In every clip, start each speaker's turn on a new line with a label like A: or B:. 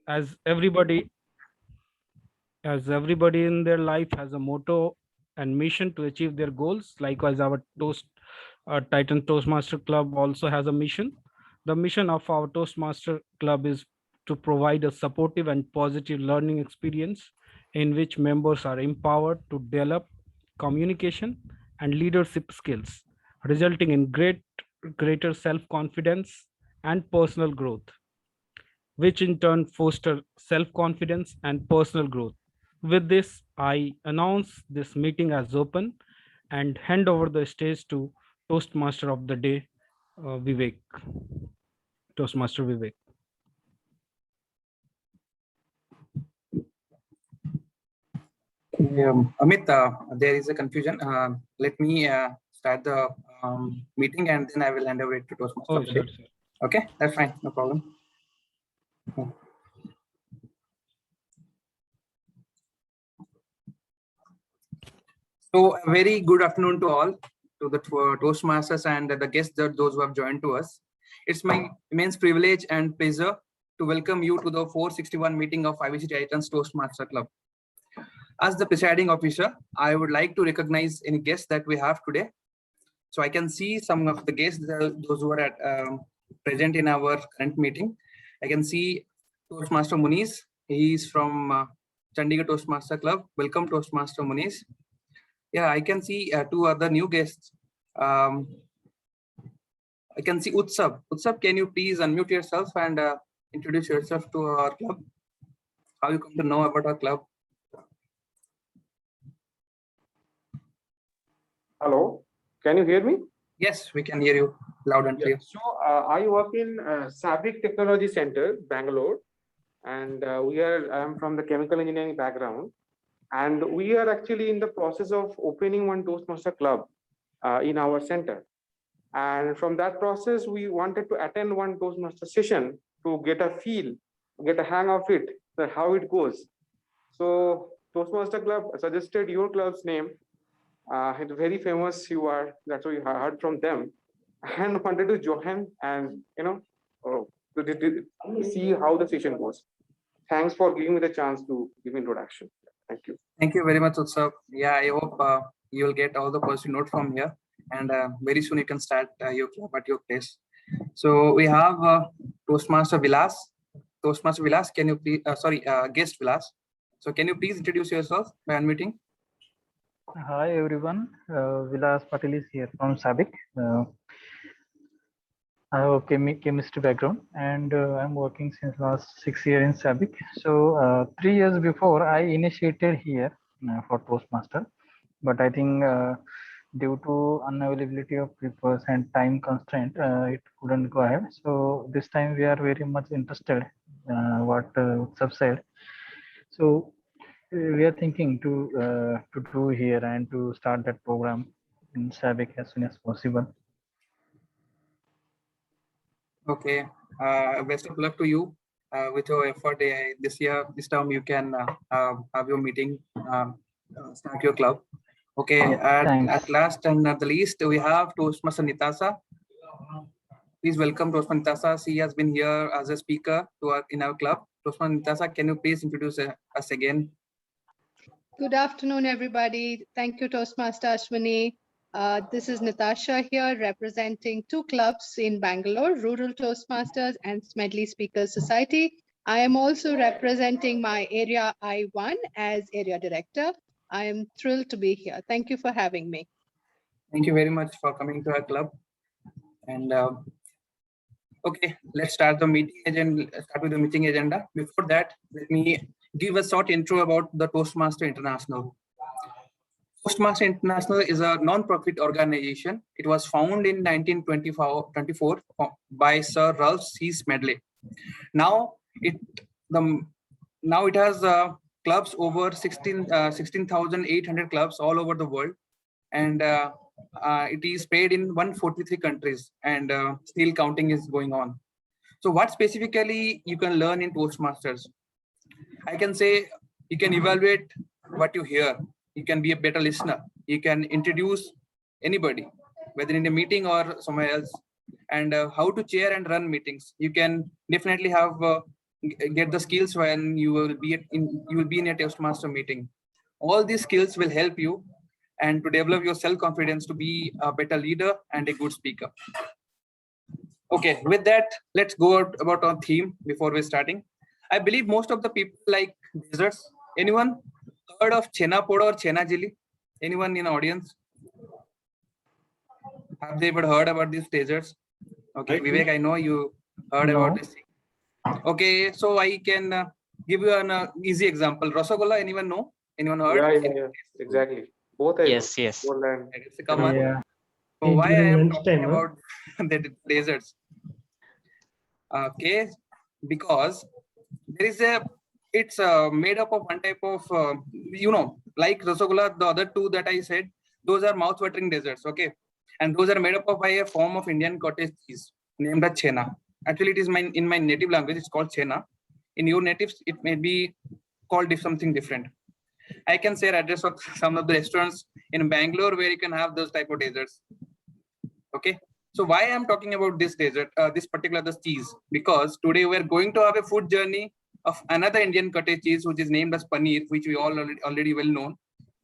A: as everybody in their life has a motto and mission to achieve their goals. Likewise, our Titan Toastmaster Club also has a mission. The mission of our Toastmaster Club is to provide a supportive and positive learning experience in which members are empowered to develop communication and leadership skills, resulting in greater self-confidence and personal growth, which in turn foster self-confidence and personal growth. With this, I announce this meeting as open and hand over the stage to Toastmaster of the day, Vivek. Toastmaster Vivek.
B: Amit, there is a confusion. Let me start the meeting and then I will hand over it to Toastmaster of the day.
A: Sure.
B: Okay, that's fine, no problem. So a very good afternoon to all, to the Toastmasters and the guests, those who have joined to us. It's my immense privilege and pleasure to welcome you to the 461 meeting of IVC Titans Toastmaster Club. As the presiding officer, I would like to recognize any guests that we have today. So I can see some of the guests, those who are present in our current meeting. I can see Toastmaster Muniz. He is from Chandigarh Toastmaster Club. Welcome, Toastmaster Muniz. Yeah, I can see two other new guests. I can see Utsav. Utsav, can you please unmute yourself and introduce yourself to our club? How you come to know about our club?
C: Hello, can you hear me?
B: Yes, we can hear you loud and clear.
C: So I work in Sabic Technology Center, Bangalore, and I am from the chemical engineering background. And we are actually in the process of opening one Toastmaster club in our center. And from that process, we wanted to attend one Toastmaster session to get a feel, get a hang of it, that how it goes. So Toastmaster Club suggested your club's name. It's very famous you are, that's why you heard from them. And wanted to join and, to see how the session goes. Thanks for giving me the chance to give introduction. Thank you.
B: Thank you very much, Utsav. Yeah, I hope you will get all the positive note from here, and very soon you can start your club at your place. So we have Toastmaster Vilas. Toastmaster Vilas, can you please, guest Vilas. So can you please introduce yourself by unmuting?
D: Hi everyone, Vilas Patil is here from Sabic. I have a chemistry background and I'm working since last 6 years in Sabic. So 3 years before I initiated here for Toastmaster, but I think due to unavailability of people and time constraint, it couldn't go ahead. So this time we are very much interested what Utsav said. So we are thinking to do here and to start that program in Sabic as soon as possible.
B: Okay, best of luck to you with your effort. This term you can have your meeting, start your club. Okay, at last and not the least, we have Toastmaster Nitasha. Please welcome Toastmaster Nitasha. She has been here as a speaker in our club. Toastmaster Nitasha, can you please introduce us again?
E: Good afternoon, everybody. Thank you, Toastmaster Ashwini. This is Natasha here representing two clubs in Bangalore, Rural Toastmasters and Smedley Speakers Society. I am also representing my area I1 as area director. I am thrilled to be here. Thank you for having me.
B: Thank you very much for coming to our club. And okay, let's start the meeting agenda. Start with the meeting agenda. Before that, let me give a short intro about the Toastmaster International. Toastmaster International is a non-profit organization. It was founded in 1924 by Sir Ralph C. Smedley. Now it has clubs over 16,800 clubs all over the world, and it is spread in 143 countries, and still counting is going on. So what specifically you can learn in Toastmasters? I can say you can evaluate what you hear. You can be a better listener. You can introduce anybody, whether in a meeting or somewhere else, and how to chair and run meetings. You can definitely have get the skills when you will be in a Toastmaster meeting. All these skills will help you and to develop your self-confidence to be a better leader and a good speaker. Okay, with that, let's go out about our theme before we're starting. I believe most of the people like desserts. Anyone heard of Chena Poda or Chena Jili? Anyone in the audience? Have they ever heard about these desserts? Okay,
F: I do.
B: Vivek, I know you heard
D: No.
B: about this. Okay, so I can give you an easy example. Rasagolla, anyone know? Anyone heard?
C: Yeah, exactly. Both I
G: Yes, yes.
C: know. Gold and
B: It's a common.
D: Yeah.
B: So why I
H: During
B: am
H: lunchtime,
B: talking about the desserts? Okay, because there is it's made up of one type of like Rasagolla, the other two that I said, those are mouth-watering desserts. Okay, and those are made up of by a form of Indian cottage cheese named as Chena. Actually, it is in my native language. It's called Chena. In your natives, it may be called something different. I can share address of some of the restaurants in Bangalore where you can have those type of desserts. Okay, so why I'm talking about this dessert, this cheese? Because today we're going to have a food journey of another Indian cottage cheese, which is named as paneer, which we all already well known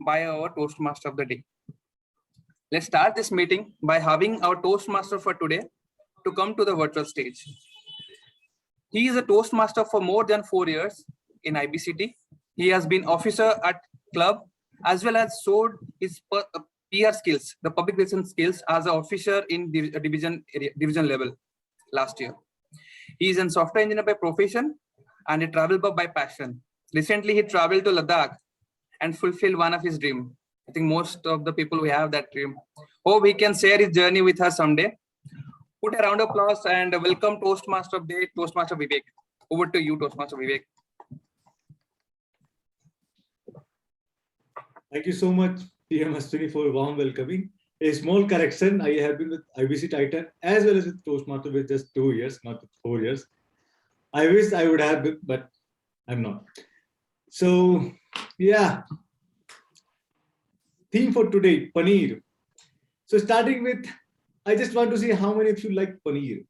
B: by our Toastmaster of the day. Let's start this meeting by having our Toastmaster for today to come to the virtual stage. He is a Toastmaster for more than 4 years in IBCT. He has been officer at club as well as showed his PR skills, the public relations skills as an officer in division level last year. He is a software engineer by profession and a travel buff by passion. Recently, he traveled to Ladakh and fulfilled one of his dreams. I think most of the people who have that dream. Hope he can share his journey with us someday. Put a round of applause and welcome Toastmaster of the day, Toastmaster Vivek. Over to you, Toastmaster Vivek.
F: Thank you so much, PM Ashwini, for warm welcoming. A small correction, I have been with IBC Titan as well as with Toastmaster with just 2 years, not 4 years. I wish I would have been, but I'm not. So, yeah. Theme for today, paneer. So starting with, I just want to see how many of you like paneer.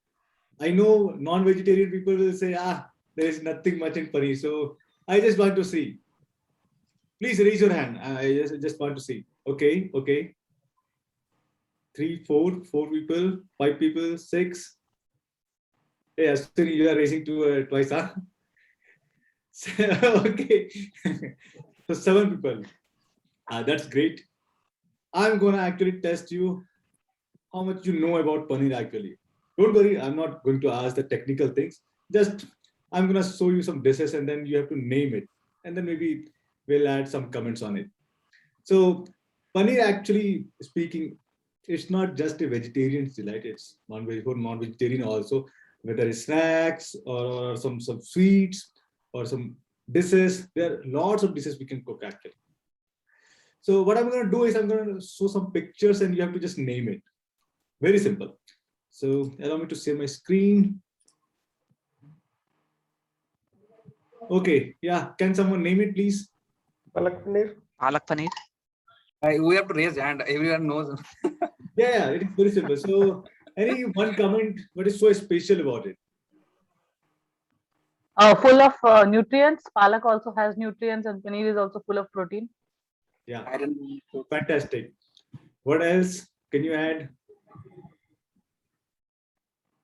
F: I know non-vegetarian people will say, there is nothing much in paneer. So I just want to see. Please raise your hand. I just want to see. Okay. 3, 4 people, 5 people, 6. Hey, Ashwini, you are raising twice, huh? Okay. So 7 people. That's great. I'm gonna actually test you how much you know about paneer actually. Don't worry, I'm not going to ask the technical things. Just I'm gonna show you some dishes and then you have to name it. And then maybe we'll add some comments on it. So paneer, actually speaking, it's not just a vegetarian's delight, it's non-vegetarian also, whether it's snacks or some sweets or some dishes. There are lots of dishes we can cook actually. So what I'm going to do is I'm going to show some pictures and you have to just name it. Very simple. So allow me to share my screen. Okay, yeah, can someone name it, please?
C: Palak paneer.
G: Palak paneer.
B: We have to raise hand. Everyone knows.
F: Yeah, it is very simple. So any one comment, what is so special about it?
I: Full of nutrients. Palak also has nutrients and paneer is also full of protein.
F: Yeah,
B: I don't know.
F: fantastic. What else can you add?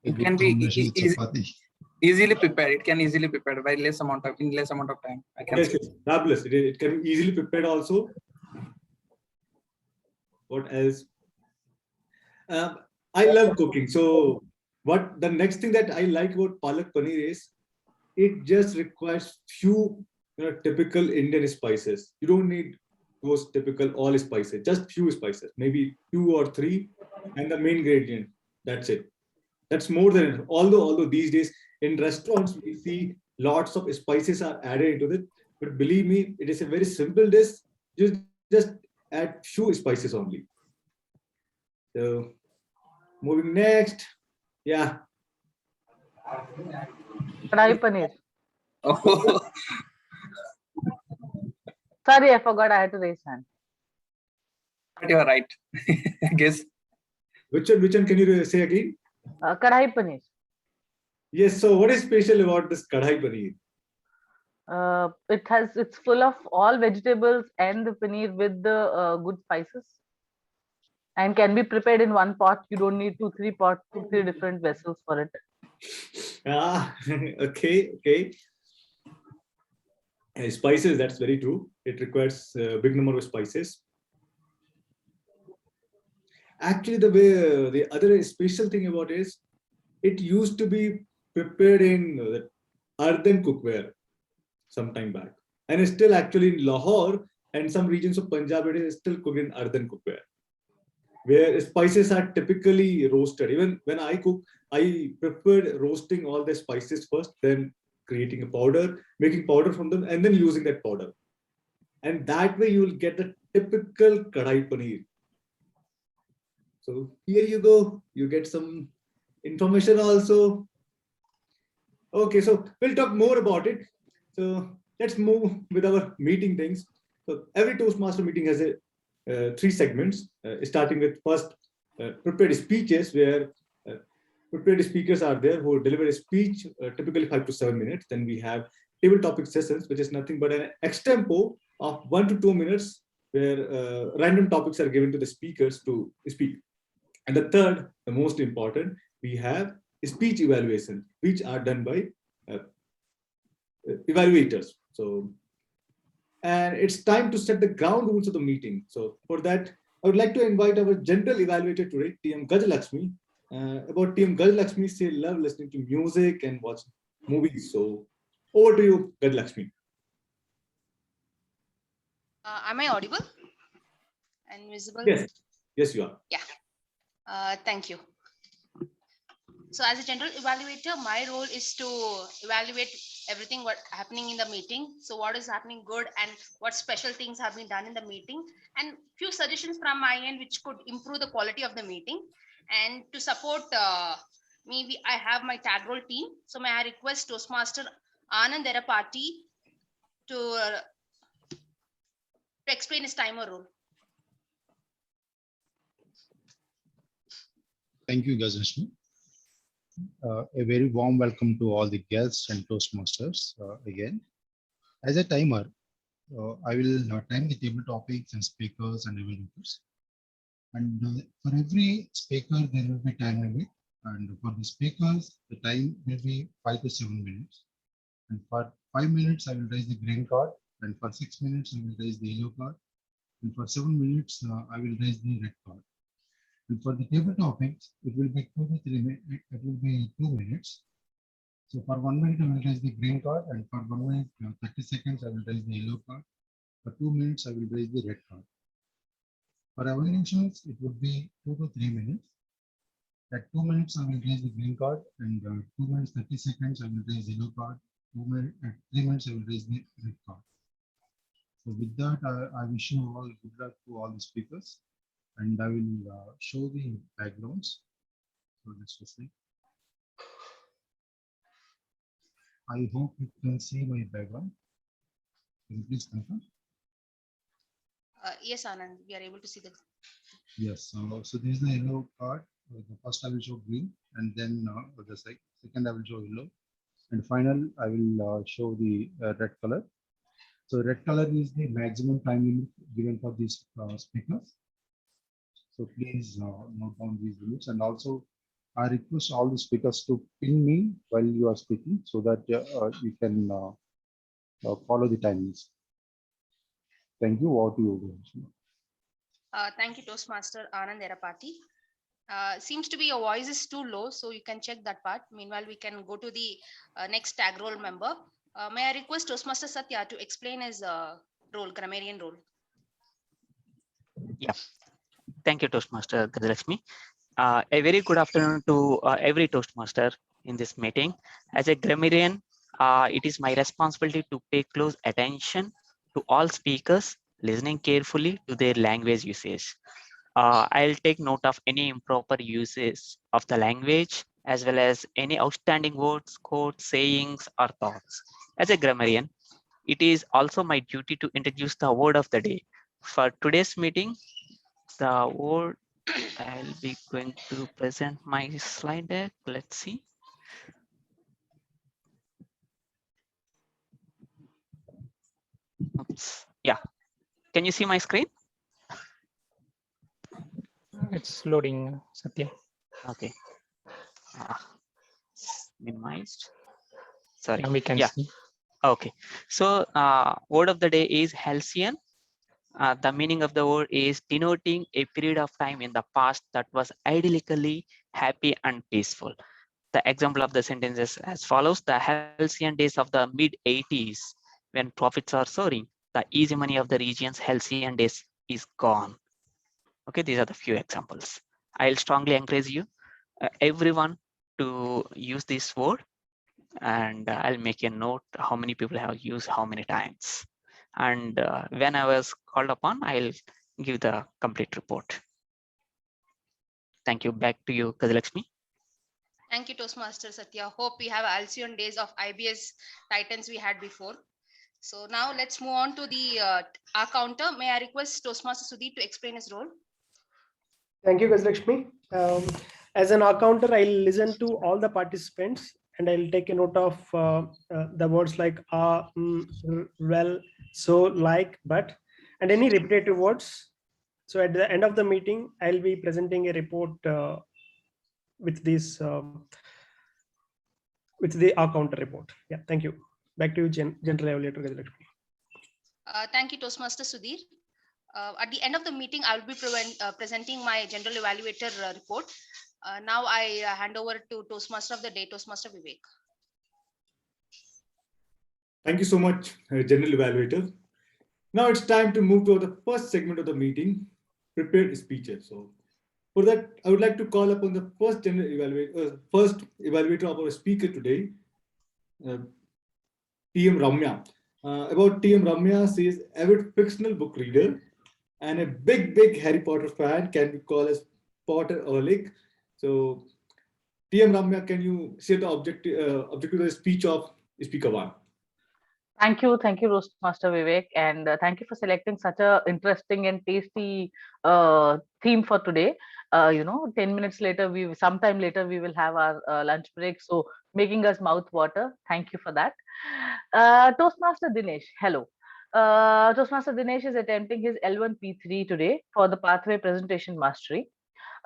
B: It can be easily prepared. It can easily prepared by in less amount of time. I can
F: Yes,
B: say.
F: fabulous. It can be easily prepared also. What else? I love cooking. So what the next thing that I like about palak paneer is it just requires few typical Indian spices. You don't need those typical all spices, just few spices, maybe 2 or 3, and the main ingredient. That's it. That's more than it. Although these days in restaurants we see lots of spices are added into it, but believe me, it is a very simple dish. Just add few spices only. So moving next, yeah.
I: Kadai paneer.
B: Oh,
I: Sorry, I forgot I had to raise hand.
B: but you are right. I guess.
F: Which one can you say again?
I: Kadai paneer.
F: Yes. So what is special about this kadhai paneer?
I: It's full of all vegetables and the paneer with the good spices, and can be prepared in one pot. You don't need two, three different vessels for it.
F: Ah, okay, okay. Spices, that's very true. It requires a big number of spices. Actually, the way the other special thing about is it used to be prepared in earthen cookware some time back, and it's still actually in Lahore and some regions of Punjab. It is still cooked in earthen cookware, where spices are typically roasted. Even when I cook, I prefer roasting all the spices first, then creating a powder, making powder from them, and then using that powder. And that way you will get the typical kadai paneer. So here you go, you get some information also. Okay, so we'll talk more about it. So let's move with our meeting things. So every Toastmaster meeting has a three segments, starting with first prepared speeches, where prepared speakers are there who deliver a speech, typically 5 to 7 minutes. Then we have table topic sessions, which is nothing but an extempo of 1 to 2 minutes, where random topics are given to the speakers to speak. And the third, the most important, we have speech evaluation, which are done by evaluators. So, and it's time to set the ground rules of the meeting. So for that, I would like to invite our general evaluator today, TM Gajalakshmi. About TM Gajalakshmi, she love listening to music and watch movies. So over to you, Gajalakshmi.
G: Am I audible and visible?
F: Yes, yes, you are.
G: Thank you. So as a general evaluator, my role is to evaluate everything what happening in the meeting. So what is happening good and what special things have been done in the meeting, and few suggestions from my end which could improve the quality of the meeting. And to support me, I have my tag role team. So may I request Toastmaster Anand Derapati to explain his timer role.
H: Thank you, Gajashmi. A very warm welcome to all the guests and Toastmasters again. As a timer, I will time the table topics and speakers and evaluators. And for every speaker, there will be time limit. And for the speakers, the time will be 5 to 7 minutes. And for 5 minutes, I will raise the green card. And for 6 minutes, I will raise the yellow card. And for 7 minutes, I will raise the red card. And for the table topics, it will be 2 to 3 minutes. It will be 2 minutes. So for 1 minute, I will raise the green card, and for 1 minute, 30 seconds, I will raise the yellow card. For 2 minutes, I will raise the red card. For evaluations, it would be 2 to 3 minutes. At 2 minutes, I will raise the green card, and 2 minutes, 30 seconds, I will raise the yellow card. At 3 minutes, I will raise the red card. So with that, I wish you all good luck to all the speakers. And I will show the backgrounds. So let's just see. I hope you can see my background. Can you please confirm?
G: Yes, Anand, we are able to see the.
H: Yes. So this is the yellow card. The first I will show green, and then the second I will show yellow, and final I will show the red color. So red color is the maximum time limit given for these speakers. So please note down these limits, and also I request all the speakers to ping me while you are speaking so that you can follow the timings. Thank you. Over to you.
G: Thank you, Toastmaster Anand Derapati. Seems to be your voice is too low, so you can check that part. Meanwhile, we can go to the next tag role member. May I request Toastmaster Satya to explain his role, grammarian role?
J: Yeah. Thank you, Toastmaster Gajalakshmi. A very good afternoon to every Toastmaster in this meeting. As a grammarian, it is my responsibility to pay close attention to all speakers, listening carefully to their language usage. I'll take note of any improper uses of the language, as well as any outstanding words, quotes, sayings, or thoughts. As a grammarian, it is also my duty to introduce the word of the day. For today's meeting, the word I'll be going to present my slide deck. Let's see. Yeah. Can you see my screen?
D: It's loading, Satya.
J: Okay. Minimized. Sorry.
D: Yeah, we can
J: Yeah.
D: see.
J: Okay. So word of the day is halcyon. The meaning of the word is denoting a period of time in the past that was idyllically happy and peaceful. The example of the sentence is as follows: the halcyon days of the mid-80s, when profits are soaring, the easy money of the region's halcyon days is gone. Okay, these are the few examples. I'll strongly encourage you, everyone, to use this word, and I'll make a note how many people have used how many times. And when I was called upon, I'll give the complete report. Thank you. Back to you, Gajalakshmi.
G: Thank you, Toastmaster Satya. Hope we have halcyon days of IBS Titans we had before. So now let's move on to the our counter. May I request Toastmaster Sudhir to explain his role?
K: Thank you, Gajalakshmi. As an accounter, I'll listen to all the participants and I'll take a note of the words like well, so, like, but, and any repetitive words. So at the end of the meeting, I'll be presenting a report with this, with the accounter report. Yeah, thank you. Back to you, General Evaluator Gajalakshmi.
G: Thank you, Toastmaster Sudhir. At the end of the meeting, I will be presenting my general evaluator report. Now I hand over to Toastmaster of the day, Toastmaster Vivek.
F: Thank you so much, General Evaluator. Now it's time to move to the first segment of the meeting, prepared speeches. So for that, I would like to call upon the first evaluator of our speaker today, T.M. Ramya. About T.M. Ramya, she is avid fictional book reader and a big Harry Potter fan, can be called as Potteraholic. So T.M. Ramya, can you share the objective of the speech of Speaker 1?
I: Thank you, Toastmaster Vivek, and thank you for selecting such a interesting and tasty theme for today. 10 minutes later, sometime later, we will have our lunch break. So making us mouth water. Thank you for that. Toastmaster Dinesh, hello. Toastmaster Dinesh is attempting his L1P3 today for the Pathway Presentation Mastery.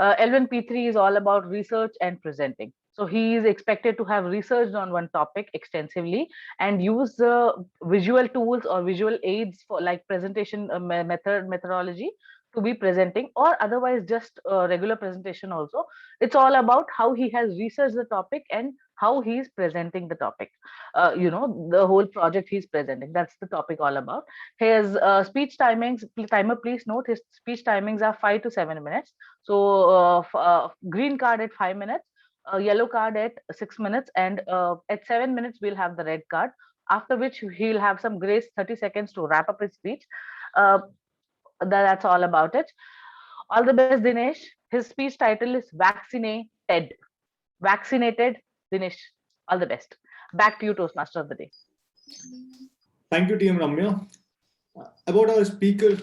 I: L1P3 is all about research and presenting. So he is expected to have researched on one topic extensively and use the visual tools or visual aids for like presentation methodology to be presenting, or otherwise just regular presentation also. It's all about how he has researched the topic and how he is presenting the topic. The whole project he's presenting, that's the topic all about. His speech timings, timer, please note his speech timings are 5 to 7 minutes. So green card at 5 minutes, yellow card at 6 minutes, and at 7 minutes we'll have the red card, after which he'll have some grace 30 seconds to wrap up his speech. That's all about it. All the best, Dinesh. His speech title is Vaccinated. Vaccinated, Dinesh. All the best. Back to you, Toastmaster of the day.
F: Thank you, T.M. Ramya. About our first speaker,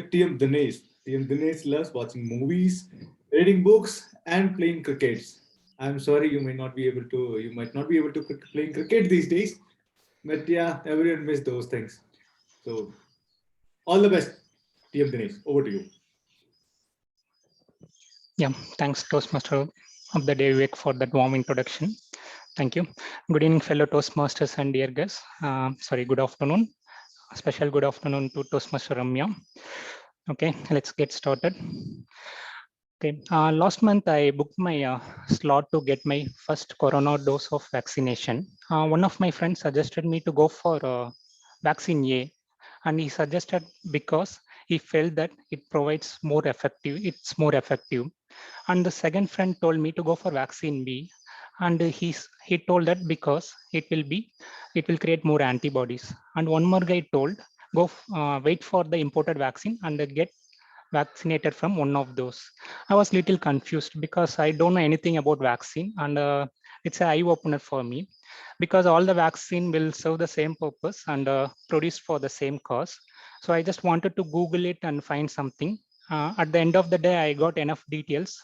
F: T.M. Dinesh. T.M. Dinesh loves watching movies, reading books, and playing cricket. I'm sorry, you might not be able to play cricket these days, but yeah, everyone misses those things. So, all the best, T.M. Dinesh. Over to you.
D: Yeah, thanks, Toastmaster of the day, Vivek, for that warm introduction. Thank you. Good evening, fellow Toastmasters and dear guests. Good afternoon. A special good afternoon to Toastmaster Ramya. Okay, let's get started. Okay, last month I booked my slot to get my first corona dose of vaccination. One of my friends suggested me to go for vaccine A, and he suggested because he felt that it provides more effective. It's more effective. And the second friend told me to go for vaccine B, and he told that because it will create more antibodies. And one more guy told wait for the imported vaccine and get vaccinated from one of those. I was little confused because I don't know anything about vaccine, and it's an eye opener for me, because all the vaccine will serve the same purpose and produced for the same cause. So I just wanted to Google it and find something. At the end of the day, I got enough details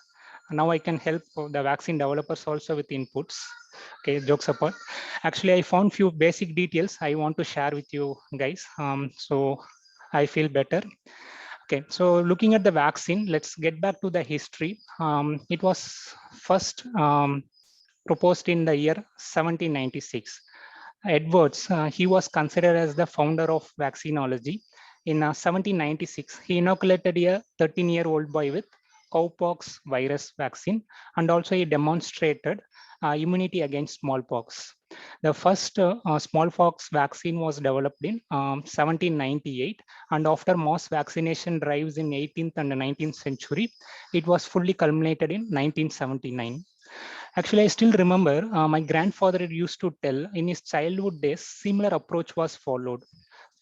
L: now I can help the vaccine developers also with inputs. Okay, jokes apart. Actually, I found few basic details I want to share with you guys. So I feel better. Okay, so looking at the vaccine, let's get back to the history. It was first proposed in the year 1796. Edwards, he was considered as the founder of vaccinology. In 1796, he inoculated a 13-year-old boy with cowpox virus vaccine, and also he demonstrated immunity against smallpox. The first smallpox vaccine was developed in 1798, and after mass vaccination drives in 18th and 19th century, it was fully culminated in 1979. Actually, I still remember my grandfather used to tell in his childhood days, similar approach was followed.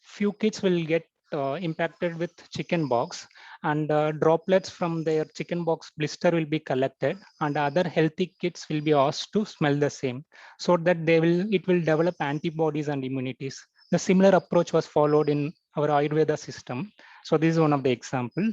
L: Few kids will get impacted with chicken pox, and droplets from their chicken pox blister will be collected, and other healthy kids will be asked to smell the same, so that it will develop antibodies and immunities. The similar approach was followed in our Ayurveda system. So this is one of the example.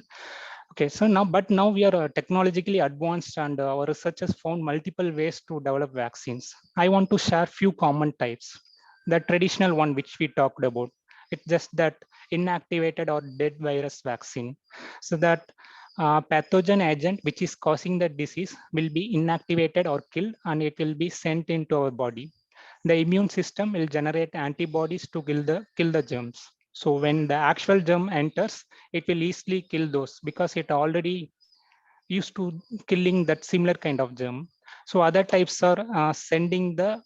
L: Okay, so now we are technologically advanced, and our researchers found multiple ways to develop vaccines. I want to share few common types. The traditional one which we talked about, it's just that inactivated or dead virus vaccine. So that pathogen agent which is causing the disease will be inactivated or killed, and it will be sent into our body. The immune system will generate antibodies to kill the germs. So when the actual germ enters, it will easily kill those because it already used to killing that similar kind of germ. So other types are sending the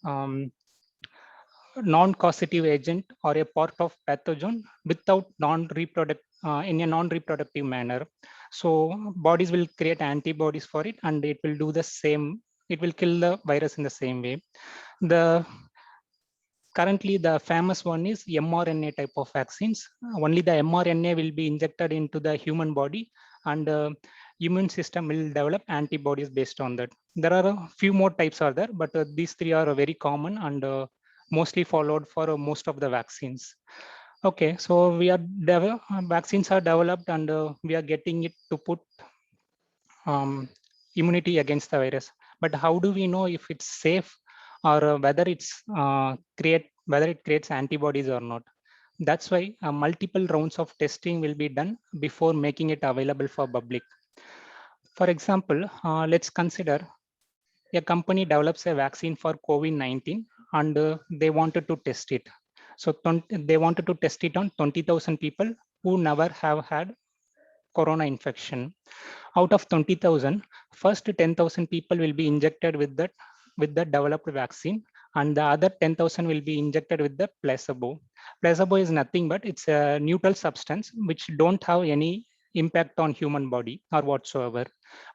L: non-causative agent or a part of pathogen without in a non-reproductive manner. So bodies will create antibodies for it, and it will do the same. It will kill the virus in the same way. Currently, the famous one is mRNA type of vaccines. Only the mRNA will be injected into the human body, and immune system will develop antibodies based on that. There are a few more types are there, but these three are very common and mostly followed for most of the vaccines. Okay, so vaccines are developed, and we are getting it to put immunity against the virus. But how do we know if it's safe, or whether it creates antibodies or not? That's why multiple rounds of testing will be done before making it available for public. For example, let's consider a company develops a vaccine for COVID-19, and they wanted to test it. So they wanted to test it on 20,000 people who never have had corona infection. Out of 20,000, first 10,000 people will be injected with the developed vaccine, and the other 10,000 will be injected with the placebo. Placebo is nothing but it's a neutral substance which don't have any impact on human body or whatsoever.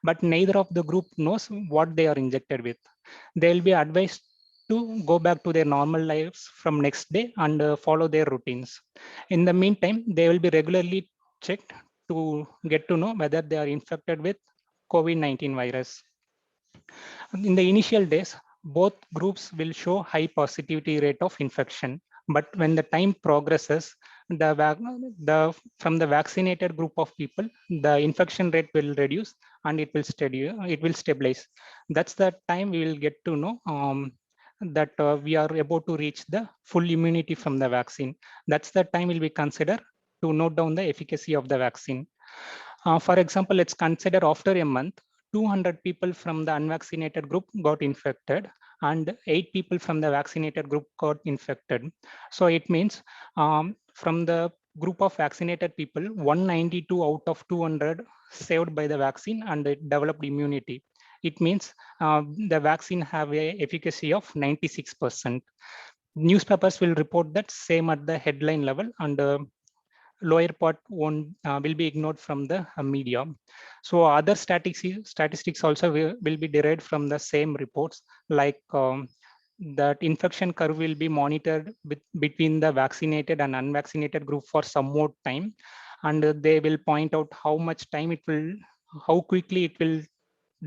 L: But neither of the group knows what they are injected with. They will be advised to go back to their normal lives from next day and follow their routines. In the meantime, they will be regularly checked to get to know whether they are infected with COVID-19 virus. In the initial days, both groups will show high positivity rate of infection. But when the time progresses, from the vaccinated group of people, the infection rate will reduce and it will stabilize. That's the time we will get to know that we are about to reach the full immunity from the vaccine. That's the time will be considered to note down the efficacy of the vaccine. For example, let's consider after a month, 200 people from the unvaccinated group got infected and 8 people from the vaccinated group got infected. So it means from the group of vaccinated people, 192 out of 200 saved by the vaccine and it developed immunity. It means the vaccine have a efficacy of 96%. Newspapers will report that same at the headline level, and lower part will be ignored from the media. So other statistics also will be derived from the same reports, like that infection curve will be monitored between the vaccinated and unvaccinated group for some more time, and they will point out how much time how quickly it will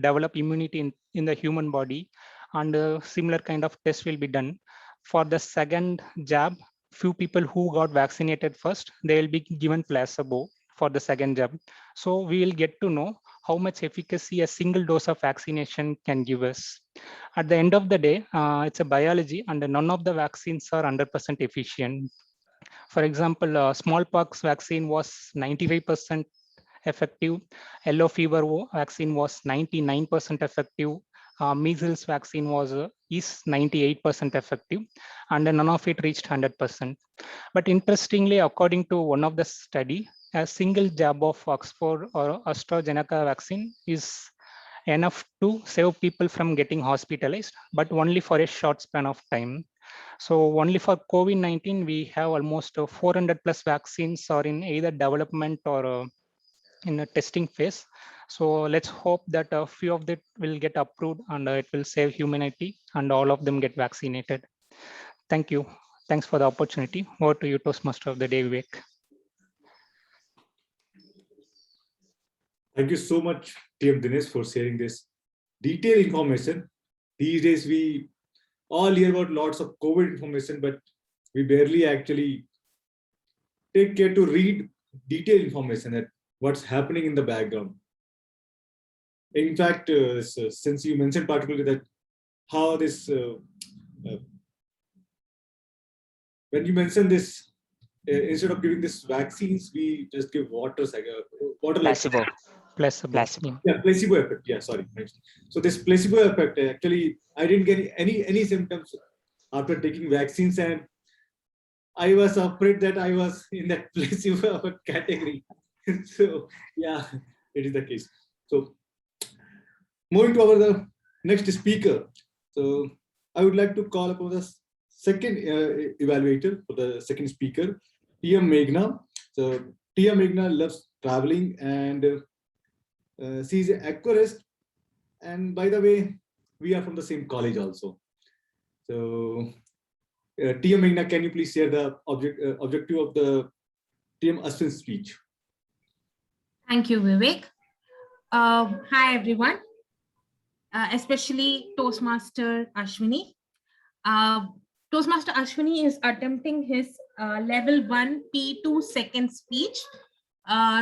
L: develop immunity in the human body, and similar kind of test will be done. For the second jab, few people who got vaccinated first, they will be given placebo for the second jab. So we will get to know how much efficacy a single dose of vaccination can give us. At the end of the day, it's a biology, and none of the vaccines are 100% efficient. For example, smallpox vaccine was 95% effective. Yellow fever vaccine was 99% effective. Measles vaccine is 98% effective, and none of it reached 100%. But interestingly, according to one of the study, a single jab of Oxford or AstraZeneca vaccine is enough to save people from getting hospitalized, but only for a short span of time. So only for COVID-19, we have almost 400 plus vaccines are in either development or in a testing phase. So let's hope that a few of them will get approved and it will save humanity and all of them get vaccinated. Thank you. Thanks for the opportunity. Over to you, Toastmaster of the Day, Vivek.
F: Thank you so much, TM Dinesh, for sharing this detailed information. These days, we all hear about lots of COVID information, but we barely actually take care to read detailed information that what's happening in the background. In fact, since you mentioned particularly that how this, when you mentioned this, instead of giving this vaccines, we just give water, like water.
J: Placebo.
L: Placebo.
F: Yeah, placebo effect. Yeah, sorry. So this placebo effect, actually, I didn't get any symptoms after taking vaccines, and I was afraid that I was in that placebo effect category. So yeah, it is the case. So moving to the next speaker. So I would like to call upon the second evaluator for the second speaker, TM Meghna. So TM Meghna loves traveling, and she's an aquarist. And by the way, we are from the same college also. So TM Meghna, can you please share the objective of the TM Ashwin's speech?
M: Thank you, Vivek. Hi, everyone, especially Toastmaster Ashwini. Toastmaster Ashwini is attempting his level 1 P2 second speech.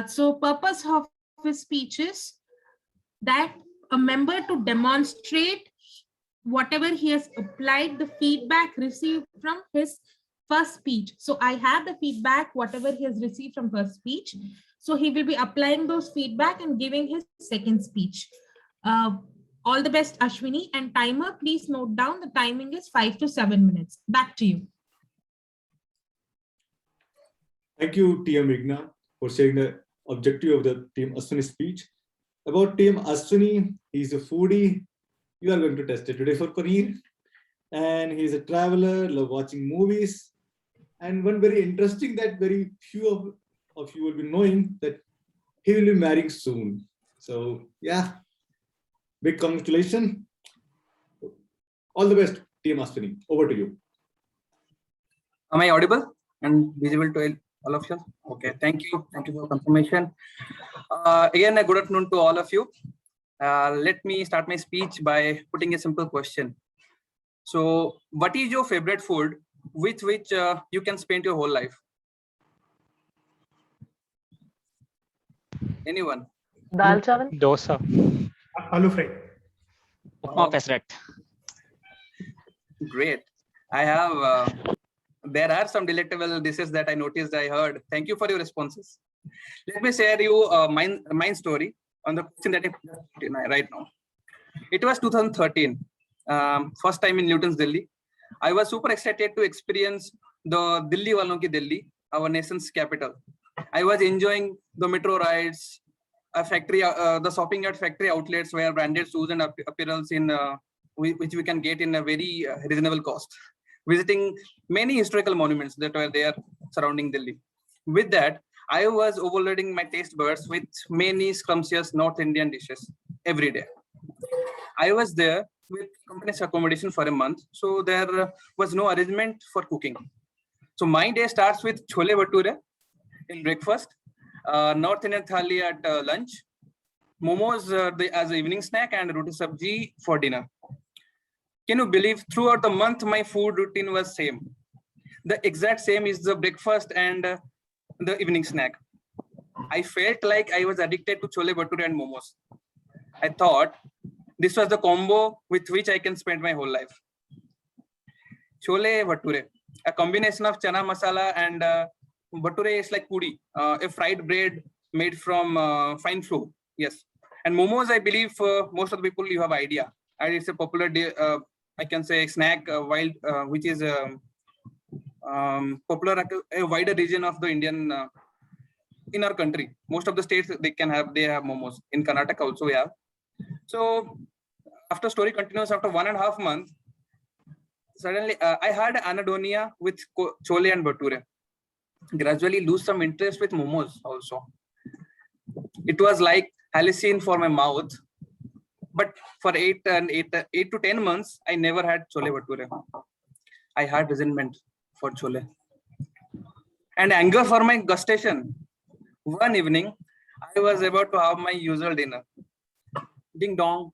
M: So purpose of his speech is that a member to demonstrate whatever he has applied, the feedback received from his first speech. So I have the feedback, whatever he has received from first speech. So he will be applying those feedback and giving his second speech. All the best, Ashwini. And timer, please note down the timing is 5 to 7 minutes. Back to you.
F: Thank you, TM Meghna, for sharing the objective of the TM Ashwini speech. About TM Ashwini, he's a foodie. You are going to test it today for paneer. And he's a traveler, love watching movies. And one very interesting that very few of you will be knowing that he will be marrying soon. So yeah, big congratulations. All the best, TM Ashwini. Over to you.
B: Am I audible and visible to all of you? Okay, thank you. Thank you for confirmation. Again, a good afternoon to all of you. Let me start my speech by putting a simple question. So, what is your favorite food with which you can spend your whole life? Anyone?
I: Dal chawal.
L: Dosa.
K: Aloo fry.
J: Upma pesret.
B: Great. I have, there are some delectable dishes that I noticed, I heard. Thank you for your responses. Let me share you my story on the question that I put right now. It was 2013, first time in Luton's Delhi. I was super excited to experience the Delhi Walon ki Delhi, our nation's capital. I was enjoying the metro rides, a factory, the shopping at factory outlets where branded shoes and apparels in which we can get in a very reasonable cost. Visiting many historical monuments that were there surrounding Delhi. With that, I was overloading my taste buds with many scrumptious North Indian dishes every day. I was there with company's accommodation for a month, so there was no arrangement for cooking. So my day starts with chole bhature in breakfast, North Indian thali at lunch, momos as an evening snack, and roti sabji for dinner. Can you believe throughout the month my food routine was same? The exact same is the breakfast and the evening snack. I felt like I was addicted to chole bhature and momos. I thought this was the combo with which I can spend my whole life. Chole bhature, a combination of chana masala and bhature is like puri, a fried bread made from fine flour. Yes, and momos, I believe most of the people you have idea, and it's a popular I can say snack, which is popular at a wider region of the Indian in our country. Most of the states they have momos. In Karnataka also we have. So after story continues, after 1.5 months, suddenly I had anhedonia with chole and bhature. Gradually lose some interest with momos also. It was like hallucine for my mouth. But for 8 to 10 months, I never had chole bhature. I had resentment for chole and anger for my gustation. One evening, I was about to have my usual dinner. Ding dong.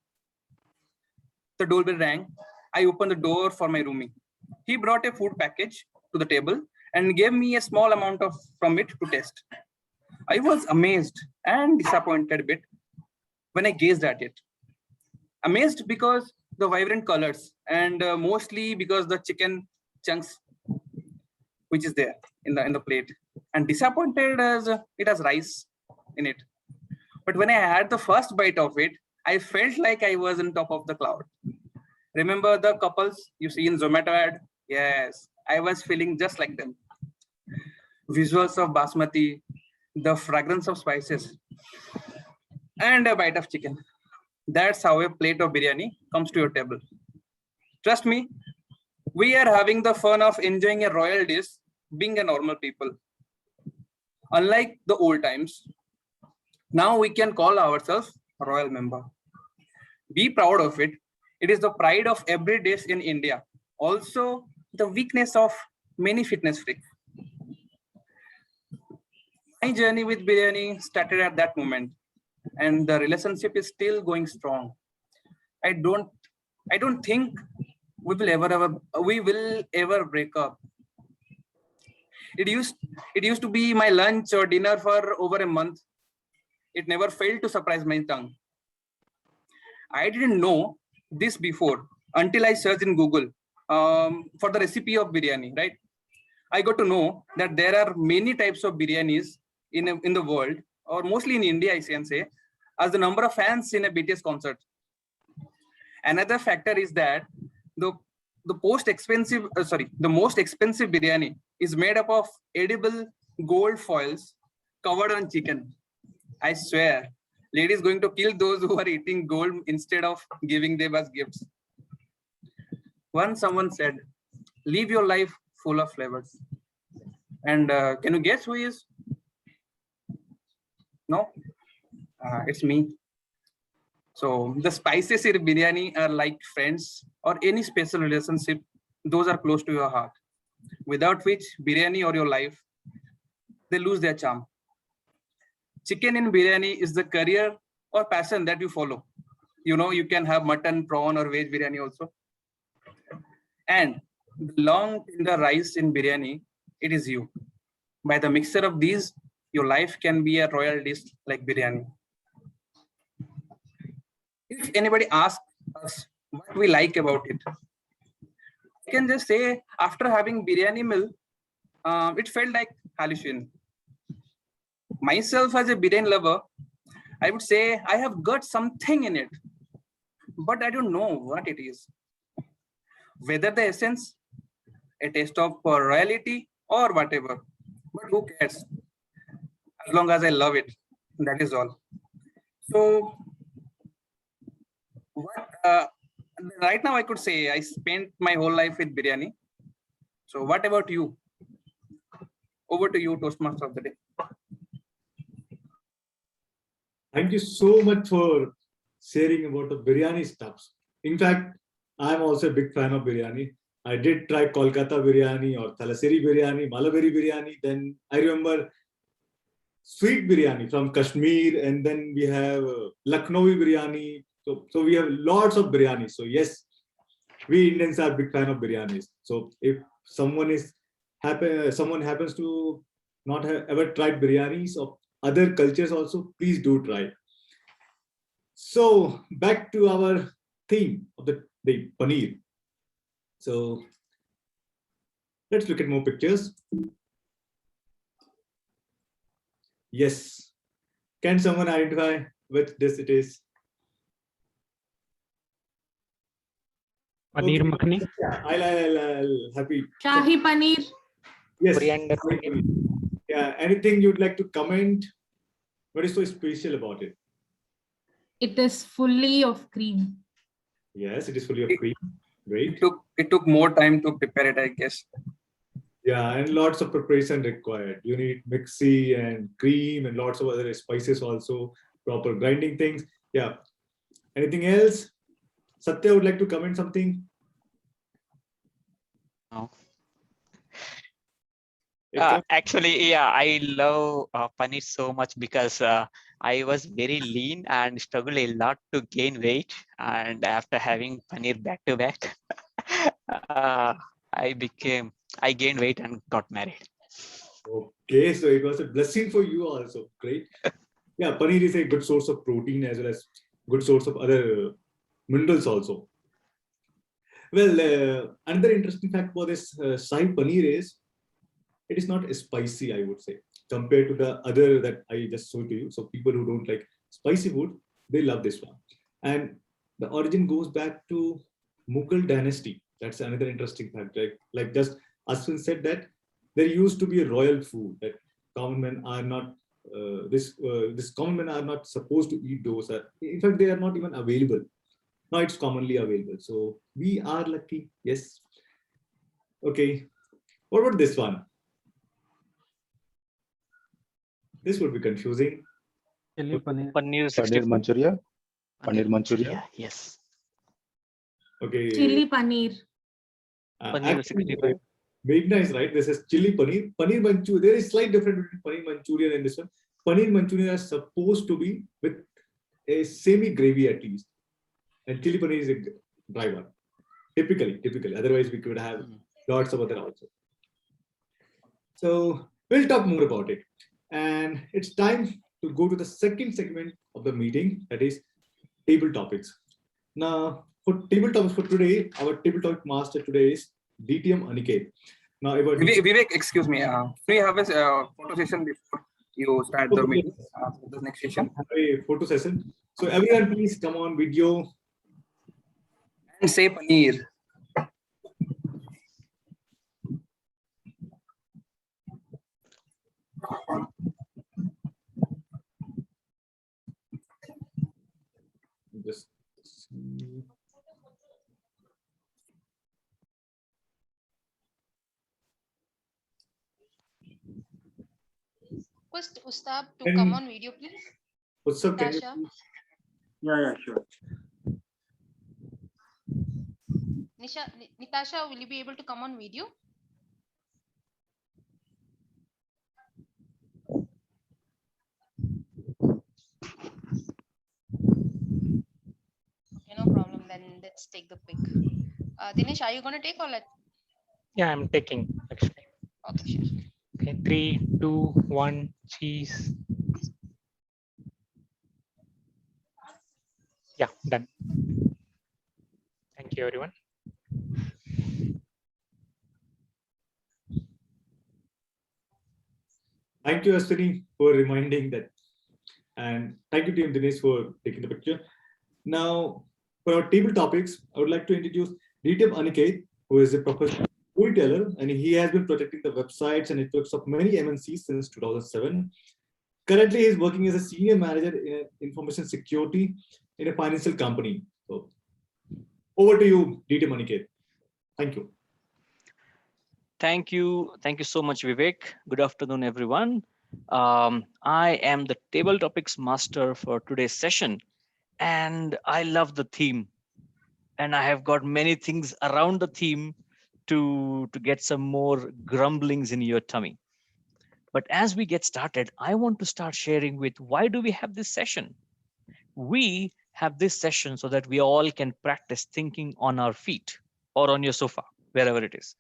B: The doorbell rang. I opened the door for my roomie. He brought a food package to the table and gave me a small amount from it to taste. I was amazed and disappointed a bit when I gazed at it. Amazed because the vibrant colors and mostly because the chicken chunks which is there in the plate, and disappointed as it has rice in it. But when I had the first bite of it, I felt like I was on top of the cloud. Remember the couples you see in Zomato ad? Yes, I was feeling just like them. Visuals of basmati, the fragrance of spices, and a bite of chicken. That's how a plate of biryani comes to your table. Trust me, we are having the fun of enjoying a royal dish, being a normal people. Unlike the old times, now we can call ourselves a royal member. Be proud of it. It is the pride of every dish in India. Also, the weakness of many fitness freaks. My journey with biryani started at that moment, and the relationship is still going strong. I don't think we will ever break up. It used to be my lunch or dinner for over a month. It never failed to surprise my tongue. I didn't know this before until I searched in Google for the recipe of biryani, right? I got to know that there are many types of biryanis in the world, or mostly in India, I can say, as the number of fans in a BTS concert. Another factor is that the most expensive biryani is made up of edible gold foils covered on chicken. I swear, ladies going to kill those who are eating gold instead of giving them as gifts. Once someone said, "Live your life full of flavors." And can you guess who he is? No, it's me. So the spices in biryani are like friends or any special relationship. Those are close to your heart, without which biryani or your life, they lose their charm. Chicken in biryani is the career or passion that you follow. You know, you can have mutton, prawn, or veg biryani also. And the long tender rice in biryani, it is you. By the mixture of these, your life can be a royal dish like biryani. If anybody asks us what we like about it, I can just say after having biryani meal, it felt like hallucination. Myself as a biryani lover, I would say I have got something in it, but I don't know what it is. Whether the essence, a taste of royalty or whatever, but who cares? As long as I love it, that is all. So right now I could say I spent my whole life with biryani. So what about you? Over to you, Toastmaster of the day.
F: Thank you so much for sharing about the biryani stuffs. In fact, I'm also a big fan of biryani. I did try Kolkata biryani or Thalassery biryani, Malabari biryani. Then I remember sweet biryani from Kashmir, and then we have Lucknowi biryani. So we have lots of biryani. So yes, we Indians are big fan of biryanis. So if someone happens to not have ever tried biryanis of other cultures also, please do try. So back to our theme of the day, paneer. So let's look at more pictures. Yes. Can someone identify which dish it is?
A: Paneer
F: Okay.
A: makhani.
F: Yeah, I'll happy.
M: Shahi paneer.
F: Yes.
L: Coriander
F: Paneer. Yeah. Anything you'd like to comment? What is so special about it?
M: It is fully of cream.
F: Yes, it is fully of cream. Great.
B: It took more time to prepare it, I guess.
F: Yeah, and lots of preparation required. You need mixie and cream and lots of other spices also, proper grinding things. Yeah. Anything else? Satya would like to comment something?
J: No.
F: Ekta?
J: Actually, yeah, I love paneer so much because I was very lean and struggled a lot to gain weight. And after having paneer back to back, I gained weight and got married.
F: Okay, so it was a blessing for you also. Great. Yeah, paneer is a good source of protein as well as good source of other minerals also. Well, another interesting fact about this Shahi paneer is it is not spicy, I would say, compared to the other that I just showed to you. So people who don't like spicy food, they love this one. And the origin goes back to Mughal dynasty. That's another interesting fact. Like just Ashwin said that there used to be a royal food that common men are not this common men are not supposed to eat those. In fact, they are not even available. Now it's commonly available. So we are lucky. Yes. Okay. What about this one? This would be confusing.
A: Chili paneer.
J: Paneer
H: Paneer Manchuria. Paneer
J: Paneer
H: Manchuria.
J: Yes.
F: Okay.
M: Chili paneer.
J: Paneer
F: Actually,
J: 65.
F: Meghna is right. This is chili paneer. Paneer Manchurian. There is slight difference between paneer Manchurian and this one. Paneer Manchurian is supposed to be with a semi gravy at least, and chili paneer is a dry one. Typically. Otherwise, we could have lots of other also. So we'll talk more about it. And it's time to go to the second segment of the meeting, that is table topics. Now, for table topics for today, our table topic master today is DTM Aniket. Now,
B: Vivek, excuse me. Do you have a photo session before you start the meeting? The next session.
F: A photo session. So everyone, please come on video
B: and say paneer.
F: Just
G: Request Ustab to come on video, please.
F: what's up? Can you
G: Natasha.
C: Yeah, sure.
G: Natasha, will you be able to come on video? Okay, no problem. Then let's take the pic. Dinesh, are you going to take or let?
L: Yeah, I'm taking actually.
G: Okay, sure.
L: Okay, 3, 2, 1, cheese. Yeah, done. Thank you, everyone.
F: Thank you, Ashwini, for reminding that. And thank you, Team Dinesh, for taking the picture. Now, for our table topics, I would like to introduce DTM Aniket, who is a professional storyteller, and he has been protecting the websites and networks of many MNCs since 2007. Currently, he is working as a senior manager in information security in a financial company. So, over to you, DTM Aniket. Thank you.
N: Thank you so much, Vivek. Good afternoon, everyone. I am the table topics master for today's session, and I love the theme. And I have got many things around the theme to get some more grumblings in your tummy. But as we get started, I want to start sharing with why do we have this session? We have this session so that we all can practice thinking on our feet or on your sofa, wherever it is.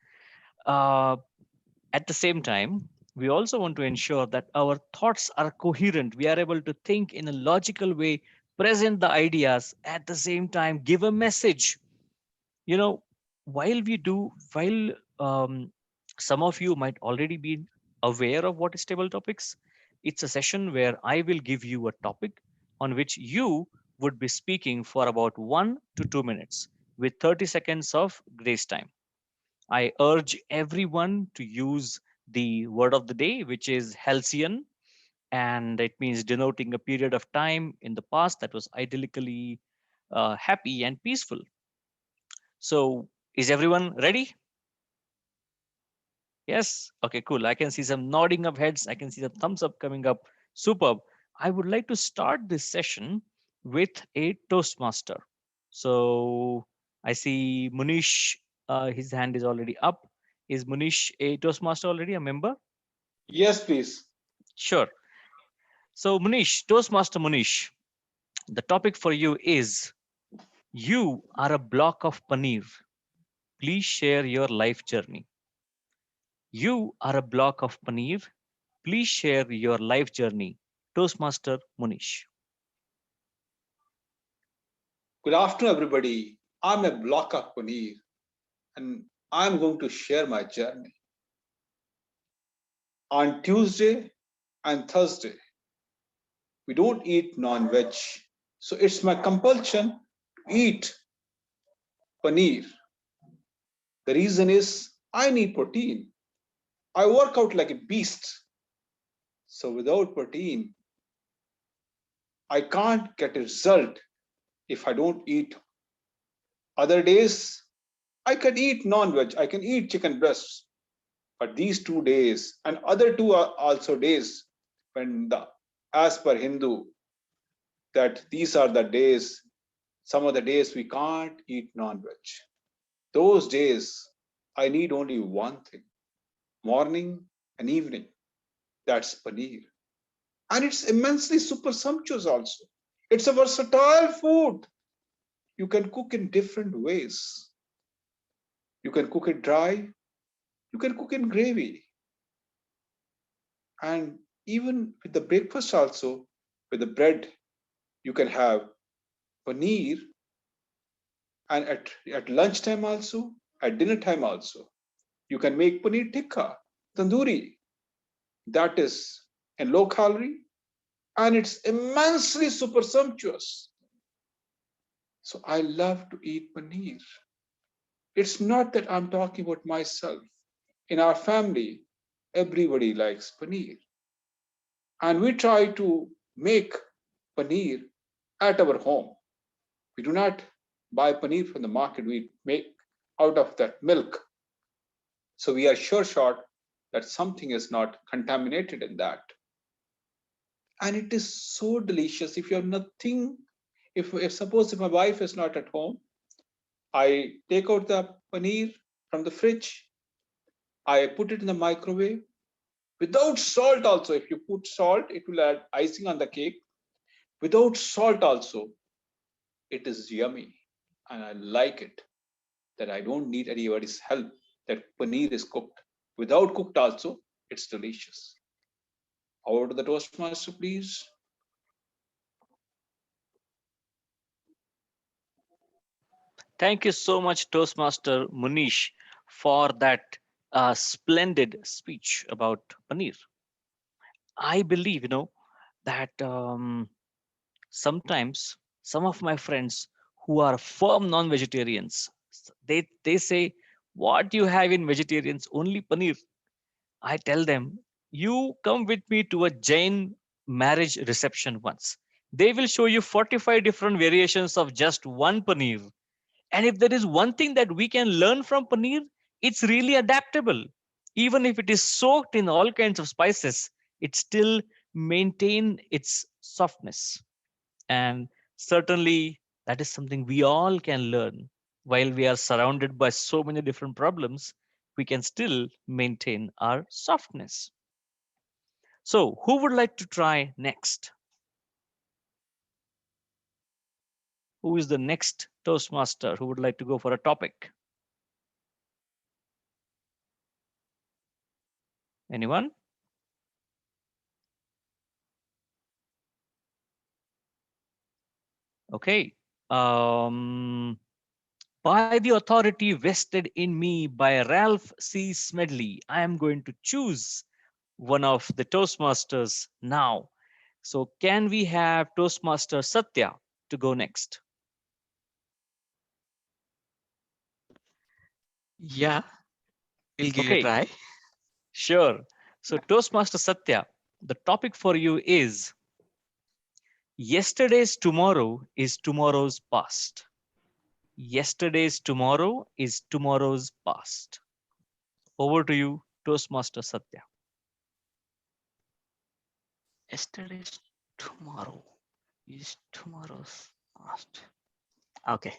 N: At the same time, we also want to ensure that our thoughts are coherent. We are able to think in a logical way present the ideas, at the same time, give a message. You know, while some of you might already be aware of what is table topics, it's a session where I will give you a topic on which you would be speaking for about 1 to 2 minutes with 30 seconds of grace time. I urge everyone to use the word of the day, which is halcyon, and it means denoting a period of time in the past that was idyllically happy and peaceful. So, is everyone ready? Yes. Okay, cool. I can see some nodding of heads. I can see the thumbs up coming up. Superb. I would like to start this session with a Toastmaster. So I see Munish, his hand is already up. Is Munish a Toastmaster already, a member?
F: Yes, please.
N: Sure. So Munish, Toastmaster Munish, the topic for you is, you are a block of paneer. Please share your life journey. You are a block of paneer. Please share your life journey. Toastmaster Munish.
O: Good afternoon, everybody. I'm a block of paneer, and I'm going to share my journey. On Tuesday and Thursday, we don't eat non-veg, so it's my compulsion to eat paneer. The reason is I need protein. I work out like a beast, so without protein, I can't get a result if I don't eat. Other days, I can eat non-veg, I can eat chicken breasts, but these 2 days and other 2 are also days when as per Hindu, that these are the days, some of the days we can't eat non-veg. Those days, I need only one thing, morning and evening, that's paneer. And it's immensely super sumptuous also. It's a versatile food. You can cook in different ways. You can cook it dry, you can cook in gravy. And even with the breakfast also, with the bread, you can have paneer, and at lunchtime also, at dinner time also, you can make paneer tikka, tandoori. That is a low calorie and it's immensely super sumptuous. So I love to eat paneer. It's not that I'm talking about myself. In our family, everybody likes paneer. And we try to make paneer at our home. We do not buy paneer from the market, we make out of that milk. So we are sure shot that something is not contaminated in that. And it is so delicious. If you have nothing, if suppose if my wife is not at home, I take out the paneer from the fridge, I put it in the microwave without salt also. If you put salt, it will add icing on the cake. Without salt also, it is yummy. And I like it, that I don't need anybody's help, that paneer is cooked. Without cooked also, it's delicious. Over to the Toastmaster, please.
N: Thank you so much, Toastmaster Munish, for that splendid speech about paneer. I believe, that sometimes some of my friends who are firm non-vegetarians, they say, what you have in vegetarians? Only paneer. I tell them, you come with me to a Jain marriage reception once. They will show you 45 different variations of just one paneer. And if there is one thing that we can learn from paneer, it's really adaptable. Even if it is soaked in all kinds of spices, it still maintain its softness. And certainly that is something we all can learn. While we are surrounded by so many different problems, we can still maintain our softness. So who would like to try next? Who is the next Toastmaster who would like to go for a topic? Anyone? Okay. By the authority vested in me by Ralph C. Smedley, I am going to choose one of the Toastmasters now. So can we have Toastmaster Satya to go next?
J: Yeah, we'll give it a
N: Okay,
J: try.
N: sure. So Toastmaster Satya, the topic for you is yesterday's tomorrow is tomorrow's past. Yesterday's tomorrow is tomorrow's past. Over to you, Toastmaster Satya.
J: Yesterday's tomorrow is tomorrow's past. Okay.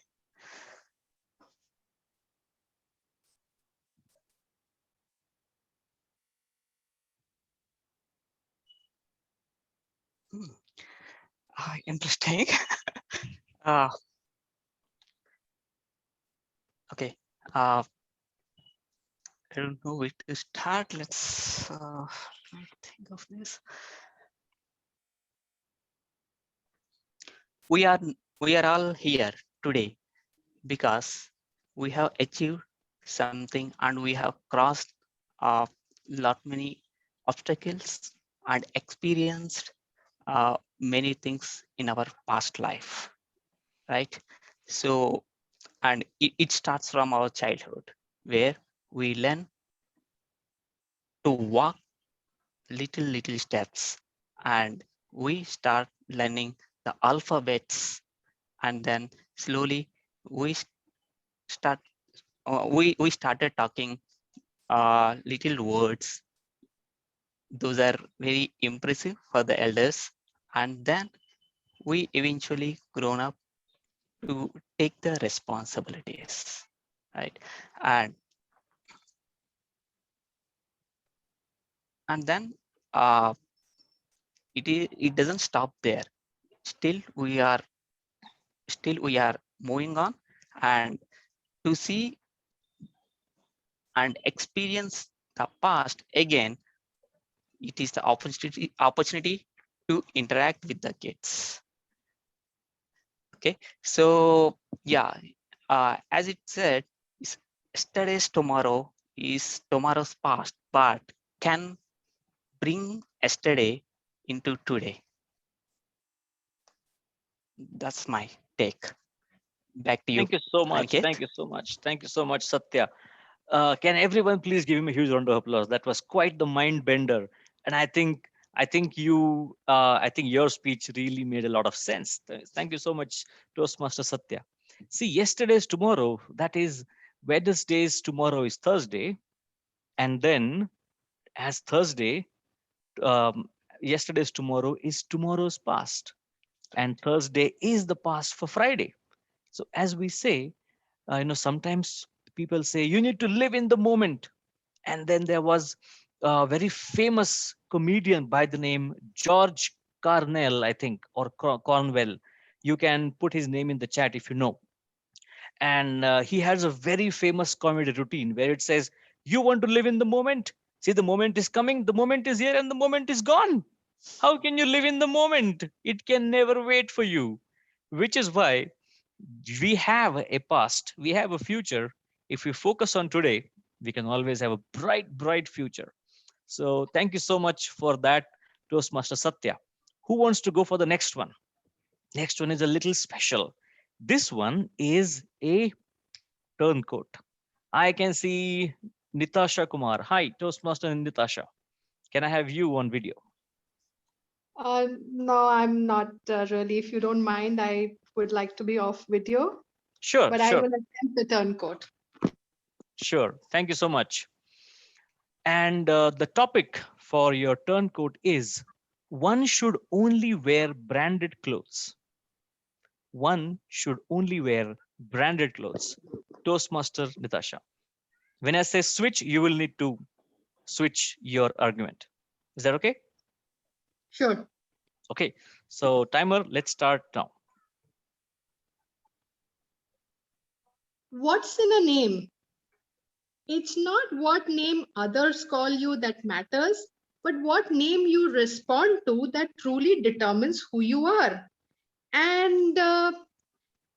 J: Interesting. uh, okay. I don't know where to start. Let's think of this. We are all here today because we have achieved something and we have crossed a lot many obstacles and experienced many things in our past life, right? So, and it starts from our childhood where we learn to walk little steps and we start learning the alphabets, and then slowly we start we started talking little words. Those are very impressive for the elders, and then we eventually grown up to take the responsibilities, right? And then it doesn't stop there. Still we are moving on, and to see and experience the past again, it is the opportunity to interact with the kids. Okay, so yeah, as it said, yesterday's tomorrow is tomorrow's past, but can bring yesterday into today. That's my take. Back to you.
N: Thank you so much.
J: Aniket.
N: Thank you so much. Thank you so much, Satya. Can everyone please give him a huge round of applause? That was quite the mind bender, and I think your speech really made a lot of sense. Thank you so much, Toastmaster Satya. See, yesterday's tomorrow, that is Wednesday's tomorrow is Thursday, and then as Thursday, um, yesterday's tomorrow is tomorrow's past, and Thursday is the past for Friday. So as we say, sometimes people say you need to live in the moment. And then there was a very famous comedian by the name George Carnell, I think, or Cornwell. You can put his name in the chat if you know. And he has a very famous comedy routine where it says, you want to live in the moment? See, the moment is coming, the moment is here, and the moment is gone. How can you live in the moment? It can never wait for you, which is why we have a past, we have a future. If we focus on today, we can always have a bright future. So thank you so much for that, Toastmaster Satya. Who wants to go for the next one? Next one is a little special. This one is a turncoat. I can see Nitasha Kumar. Hi, Toastmaster Nitasha. Can I have you on video?
E: No, I'm not really. If you don't mind, I would like to be off video.
N: Sure,
E: but
N: sure.
E: I will attempt the turncoat.
N: Sure. Thank you so much. And the topic for your turncoat is one should only wear branded clothes. One should only wear branded clothes. Toastmaster Nitasha. When I say switch, you will need to switch your argument. Is that okay?
E: Sure.
N: Okay. So timer, let's start now.
E: What's in a name? It's not what name others call you that matters, but what name you respond to that truly determines who you are. And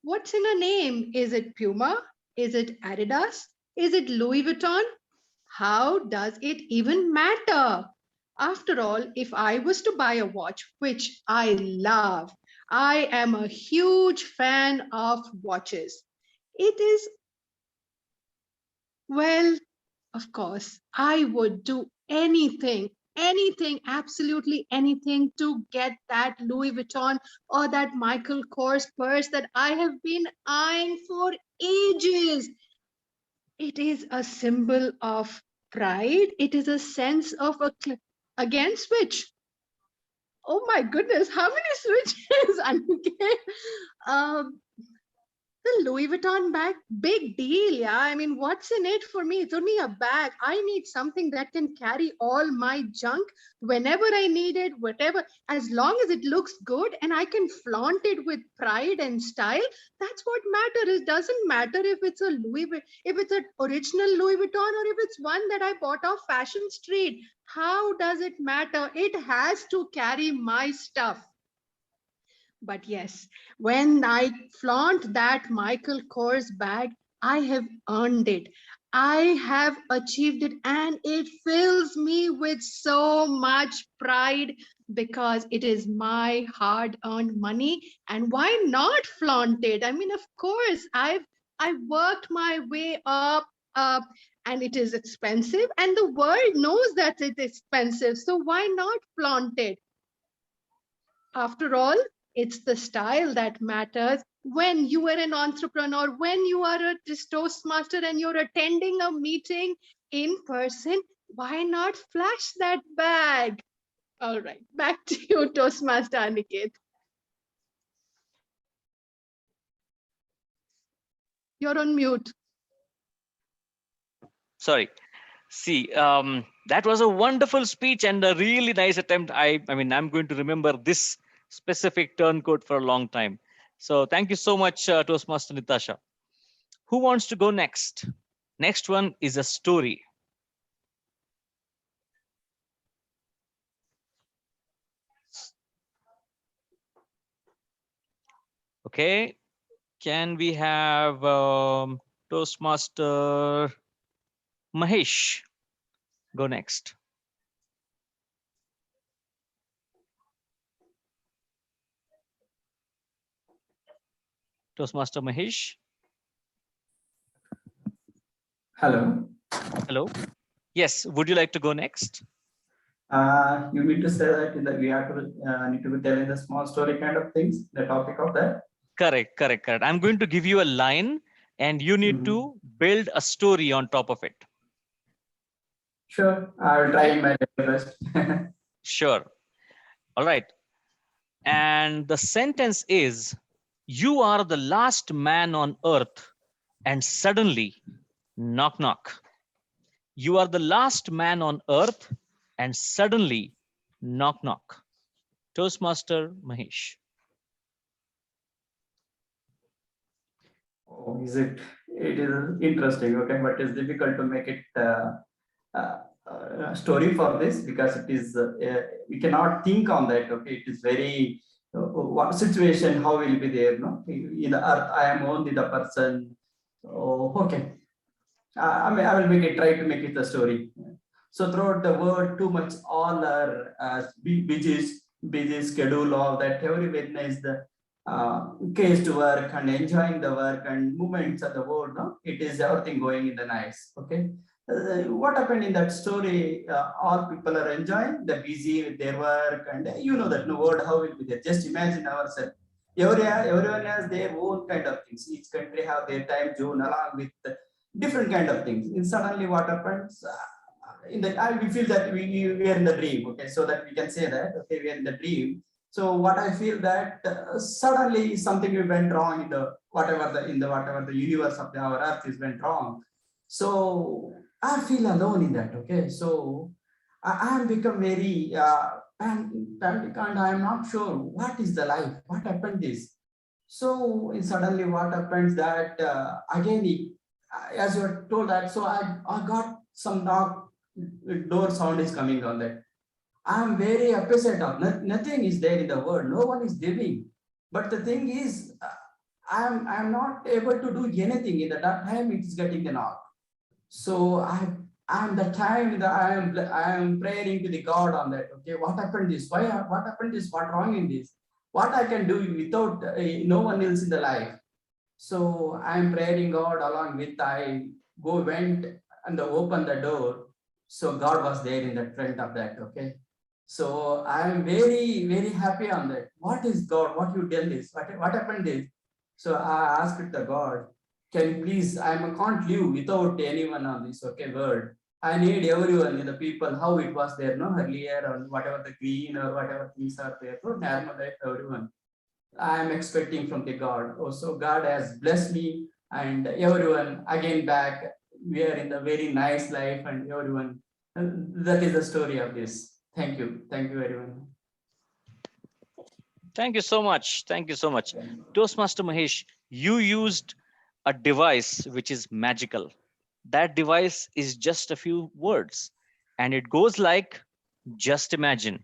E: what's in a name? Is it Puma? Is it Adidas? Is it Louis Vuitton? How does it even matter? After all, if I was to buy a watch, which I love, I am a huge fan of watches. It is, well, of course, I would do anything, absolutely anything to get that Louis Vuitton or that Michael Kors purse that I have been eyeing for ages. It is a symbol of pride. It is a sense of again, switch. Oh my goodness, how many switches? The Louis Vuitton bag, big deal. Yeah, I mean, what's in it for me? It's only a bag. I need something that can carry all my junk whenever I need it, whatever, as long as it looks good and I can flaunt it with pride and style. That's what matters. It doesn't matter if it's a if it's an original Louis Vuitton or if it's one that I bought off Fashion Street. How does it matter? It has to carry my stuff. But yes, when I flaunt that Michael Kors bag, I have earned it. I have achieved it, and it fills me with so much pride because it is my hard-earned money. And why not flaunt it? I mean, of course, I've worked my way up, and it is expensive, and the world knows that it's expensive. So why not flaunt it? After all, it's the style that matters. When you are an entrepreneur, when you are a Toastmaster and you're attending a meeting in person, why not flash that bag? All right, back to you, Toastmaster Aniket. You're on mute.
N: Sorry. See, that was a wonderful speech and a really nice attempt. I mean, I'm going to remember this specific turncoat for a long time. So thank you so much, Toastmaster Natasha. Who wants to go next? Next one is a story. Okay, can we have Toastmaster Mahesh go next? Toastmaster Mahesh.
P: Hello.
N: Hello. Yes, would you like to go next?
P: You mean to say that we have to need to be telling the small story kind of things, the topic of that?
N: Correct. I'm going to give you a line and you need to build a story on top of it.
P: Sure, I will try my best.
N: Sure. All right. And the sentence is, you are the last man on earth and suddenly knock knock. You are the last man on earth and suddenly knock knock. Toastmaster Mahesh.
P: Oh, is it? It is interesting, okay, but it's difficult to make it a story for this because it is we cannot think on that. Okay, it is very what situation, how will be there? No, in the earth, I am only the person. Oh, okay. I mean, I will make it, try to make it a story. So throughout the world, too much all are busy schedule of that. Everyone is the case to work and enjoying the work and movements of the world. No, it is everything going in the nice. Okay, what happened in that story? All people are enjoying, the busy with their work, and you know that the world how will be there. Just imagine ourselves. Everyone has their own kind of things. Each country have their time zone along with different kind of things. And suddenly what happens? We feel that we are in the dream. Okay, so that we can say that okay, we are in the dream. So what I feel that suddenly something went wrong in the whatever the universe of our earth is went wrong. So I feel alone in that. Okay, so I have become very panic and I am not sure what is the life, what happened this. So suddenly what happens that again, as you were told that, so I got some door sound is coming on that. I am very upset of nothing is there in the world. No one is living. But the thing is, I'm not able to do anything. In that time, it is getting a knock. So I'm the time that I am praying to the God on that. Okay, what happened is why? What happened is what wrong in this? What I can do without no one else in the life? So I'm praying God along with I went and opened the door. So God was there in the front of that. Okay. So I'm very, very happy on that. What is God? What you done this? What happened is? So I asked the God, can you please, I can't live without anyone on this world. I need everyone in the people, how it was there, no, earlier, or whatever the green or whatever things are there, no, normal life, everyone. I am expecting from the God. Also, God has blessed me and everyone again back. We are in the very nice life and everyone. And that is the story of this. Thank you. Thank you, everyone.
N: Thank you so much. Thank you so much. Toastmaster Mahesh, you used a device which is magical. That device is just a few words and it goes like, just imagine.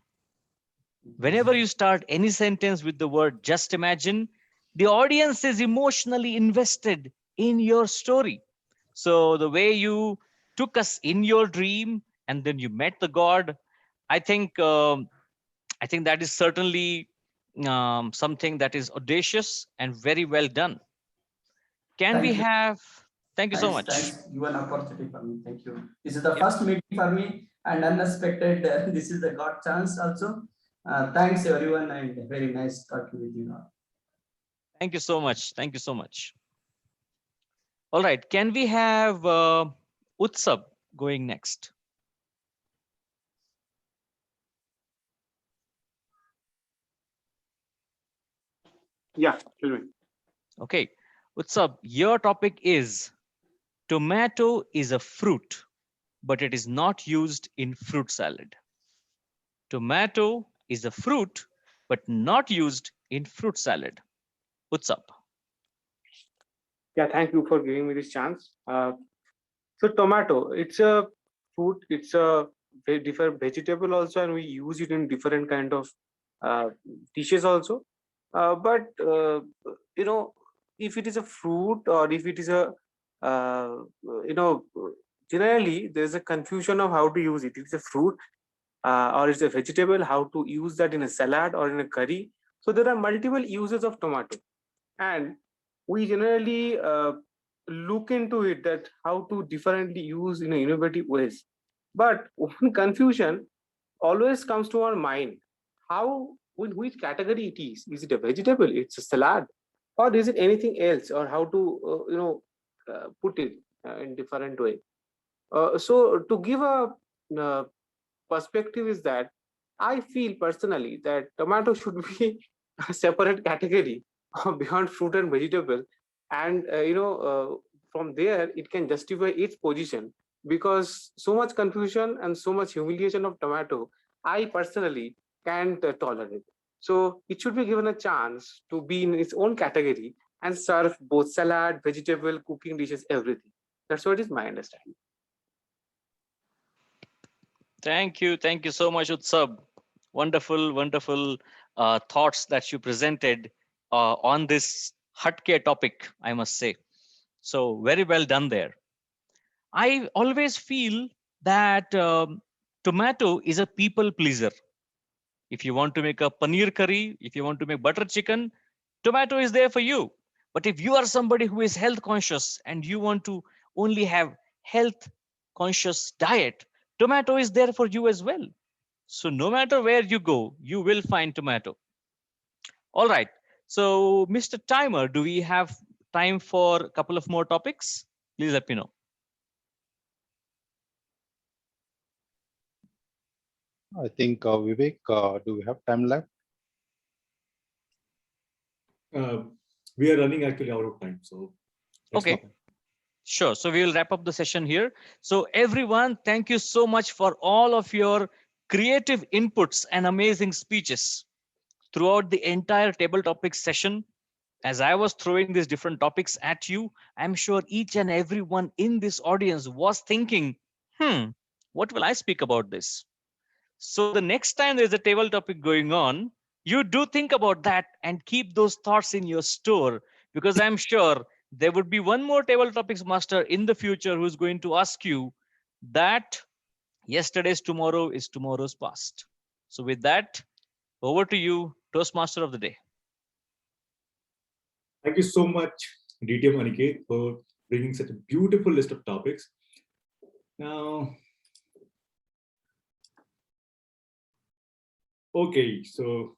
N: Whenever you start any sentence with the word just imagine, the audience is emotionally invested in your story. So the way you took us in your dream and then you met the God, I think that is certainly something that is audacious and very well done. Can we have, thank you so much.
P: Thanks, you an opportunity for me. Thank you. This is the first meeting for me and unexpected. This is the God chance also. Thanks everyone and very nice talking with you all.
N: Thank you so much. Thank you so much. All right, can we have Utsab going next?
C: Yeah, tell me.
N: Okay, Utsab, your topic is tomato is a fruit, but it is not used in fruit salad. Tomato is a fruit, but not used in fruit salad. Utsab.
C: Yeah, thank you for giving me this chance. So tomato, it's a fruit, it's a very different vegetable also, and we use it in different kind of dishes also. But you know, if it is a fruit or if it is a you know, generally there is a confusion of how to use it. If it's a fruit or it's a vegetable, how to use that in a salad or in a curry. So there are multiple uses of tomato, and we generally look into it that how to differently use in a innovative ways. But one confusion always comes to our mind: how, in which category it is? Is it a vegetable? It's a salad, or is it anything else? Or how to put it in different way? So to give a uh, perspective is that I feel personally that tomato should be a separate category beyond fruit and vegetable, and from there it can justify its position, because so much confusion and so much humiliation of tomato, I personally can't tolerate. So it should be given a chance to be in its own category and serve both salad, vegetable, cooking dishes, everything. That's what is my understanding.
N: Thank you. Thank you so much, Utsab. Wonderful, wonderful thoughts that you presented on this Hatke topic, I must say. So very well done there. I always feel that tomato is a people pleaser. If you want to make a paneer curry, if you want to make butter chicken, tomato is there for you. But if you are somebody who is health conscious and you want to only have health conscious diet, tomato is there for you as well. So no matter where you go, you will find tomato. All right. So Mr. Timer, do we have time for a couple of more topics? Please let me know.
H: I think Vivek, do we have time left?
F: We are running actually out of time. So
N: okay. Sure. So we will wrap up the session here. So everyone, thank you so much for all of your creative inputs and amazing speeches throughout the entire table topics session. As I was throwing these different topics at you, I'm sure each and everyone in this audience was thinking, what will I speak about this? So the next time there's a table topic going on, you do think about that and keep those thoughts in your store, because I'm sure there would be one more table topics master in the future who's going to ask you that yesterday's tomorrow is tomorrow's past. So with that, over to you, Toastmaster of the day.
F: Thank you so much, DTM Aniket, for bringing such a beautiful list of topics. Now, okay, so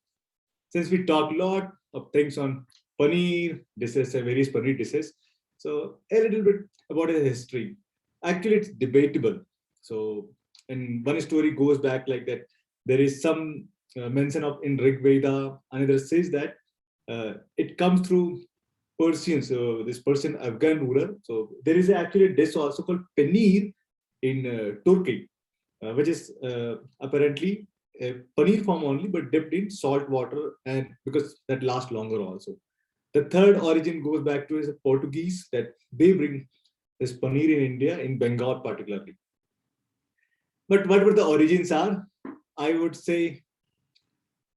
F: since we talk a lot of things on paneer dishes, various paneer dishes, so a little bit about the history. Actually, it's debatable. So, and one story goes back like that. There is some mention of in Rig Veda. Another says that it comes through Persians. So this Persian Afghan ruler. So there is actually a dish also called paneer in Turkey, which is apparently a paneer form only, but dipped in salt water, and because that lasts longer also. The third origin goes back to is the Portuguese, that they bring this paneer in India, in Bengal particularly. But whatever the origins are, I would say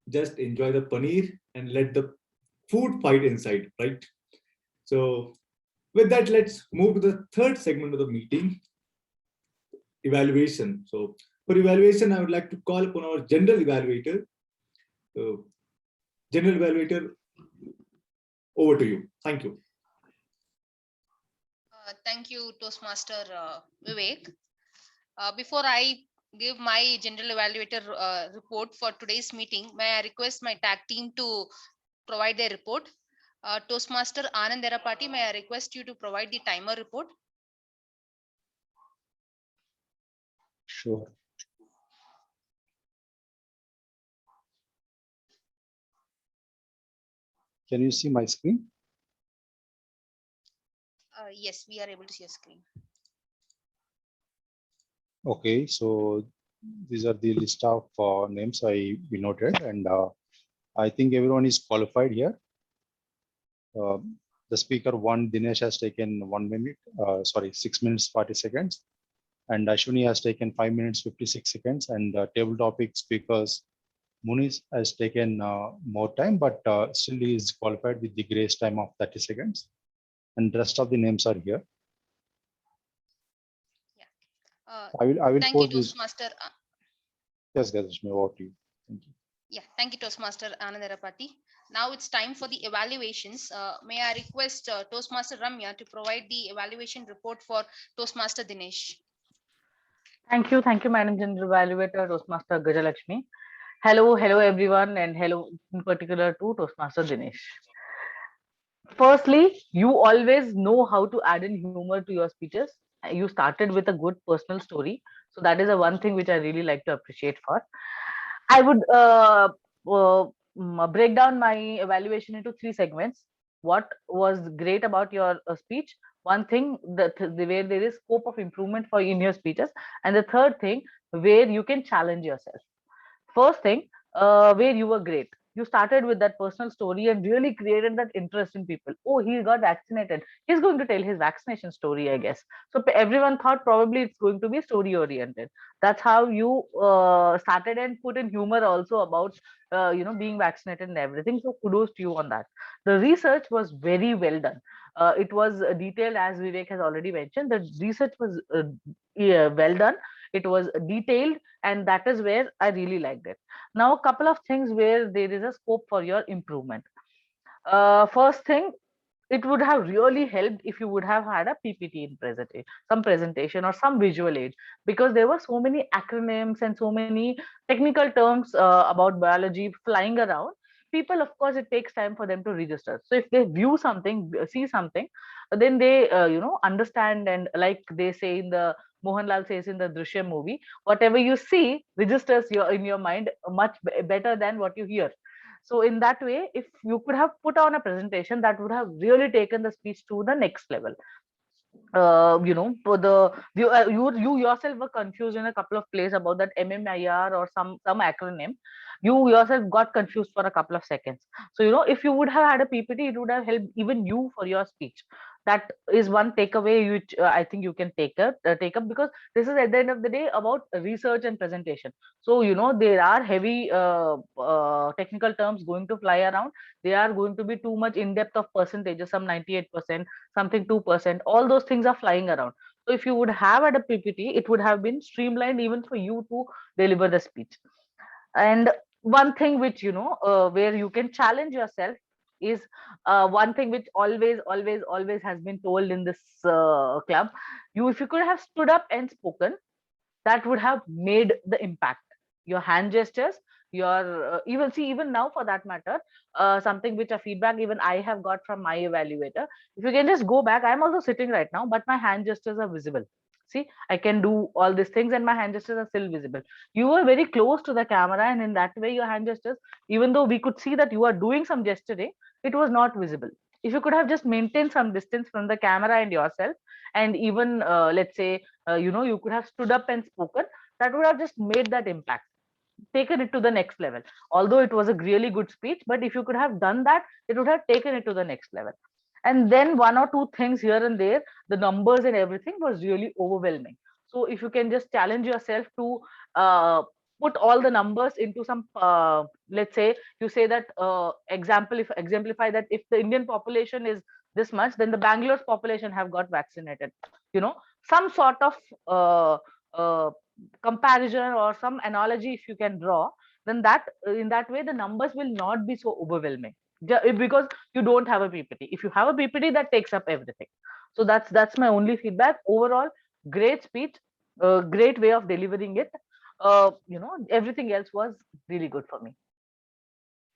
F: just enjoy the paneer and let the food fight inside, right? So with that, let's move to the third segment of the meeting, evaluation. So for evaluation, I would like to call upon our general evaluator. So general evaluator, over to you. Thank you.
G: Thank you, Toastmaster Vivek. Before I give my general evaluator report for today's meeting, may I request my tag team to provide their report. Toastmaster Anand Derapati, may I request you to provide the timer report?
H: Sure. Can you see my screen?
G: Yes, we are able to see your screen.
H: Okay, so these are the list of names we noted, and I think everyone is qualified here. The speaker one, Dinesh, has taken 1 minute, 6 minutes 40 seconds, and Ashwini has taken 5 minutes 56 seconds, and table topic speakers Muniz has taken more time, but still he is qualified with the grace time of 30 seconds, and the rest of the names are here. I will
G: Thank you,
H: post this.
G: Toastmaster.
H: Yes, Gajrashmi, over to you. Thank you.
G: Yeah, thank you, Toastmaster Anand Derapati. Now it's time for the evaluations. May I request Toastmaster Ramya to provide the evaluation report for Toastmaster Dinesh.
I: Thank you, Madam General Evaluator, Toastmaster Gajalakshmi. Hello everyone, and hello in particular to Toastmaster Dinesh. Firstly, you always know how to add in humor to your speeches. You started with a good personal story, so that is the one thing which I really like to appreciate for. I would break down my evaluation into 3 segments. What was great about your speech? One thing that where there is scope of improvement for in your speeches, and the third thing where you can challenge yourself. First thing, where you were great. You started with that personal story and really created that interest in people. Oh, he got vaccinated. He's going to tell his vaccination story, I guess. So everyone thought probably it's going to be story oriented. That's how you started, and put in humor also about being vaccinated and everything. So kudos to you on that. The research was very well done. It was detailed, as Vivek has already mentioned. The research was well done. It was detailed, and that is where I really liked it. Now, a couple of things where there is a scope for your improvement. First thing, it would have really helped if you would have had a PPT in presentation or some visual aid, because there were so many acronyms and so many technical terms about biology flying around. People, of course, it takes time for them to register. So if they view something, see something, then they understand, and like they say in the Mohanlal says in the Drishyam movie, whatever you see registers in your mind much better than what you hear. So in that way, if you could have put on a presentation, that would have really taken the speech to the next level. For the you yourself were confused in a couple of places about that MMIR or some acronym. You yourself got confused for a couple of seconds. So if you would have had a PPT, it would have helped even you for your speech. That is one takeaway which I think you can take up, because this is at the end of the day about research and presentation. So, you know, there are heavy technical terms going to fly around. They are going to be too much in depth of percentages, some 98%, something 2%. All those things are flying around. So if you would have had a PPT, it would have been streamlined even for you to deliver the speech. And one thing which, you know, where you can challenge yourself is one thing which always has been told in this club. If you could have stood up and spoken, that would have made the impact. Your hand gestures, your even now for that matter, something which a feedback even I have got from my evaluator. If you can just go back, I'm also sitting right now, but my hand gestures are visible. See, I can do all these things and my hand gestures are still visible. You were very close to the camera, and in that way your hand gestures, even though we could see that you are doing some gesturing, it was not visible. If you could have just maintained some distance from the camera and yourself, and even let's say you know, you could have stood up and spoken, that would have just made that impact, taken it to the next level. Although it was a really good speech, but if you could have done that, it would have taken it to the next level. And then one or two things here and there, the numbers and everything was really overwhelming. So if you can just challenge yourself to put all the numbers into some, let's say you say that exemplify that if the Indian population is this much, then the Bangalore's population have got vaccinated. You know, some sort of comparison or some analogy if you can draw, then that in that way the numbers will not be so overwhelming, because you don't have a PPT. If you have a PPT, that takes up everything. So that's my only feedback. Overall, great speech, great way of delivering it. You know, everything else was really good for me.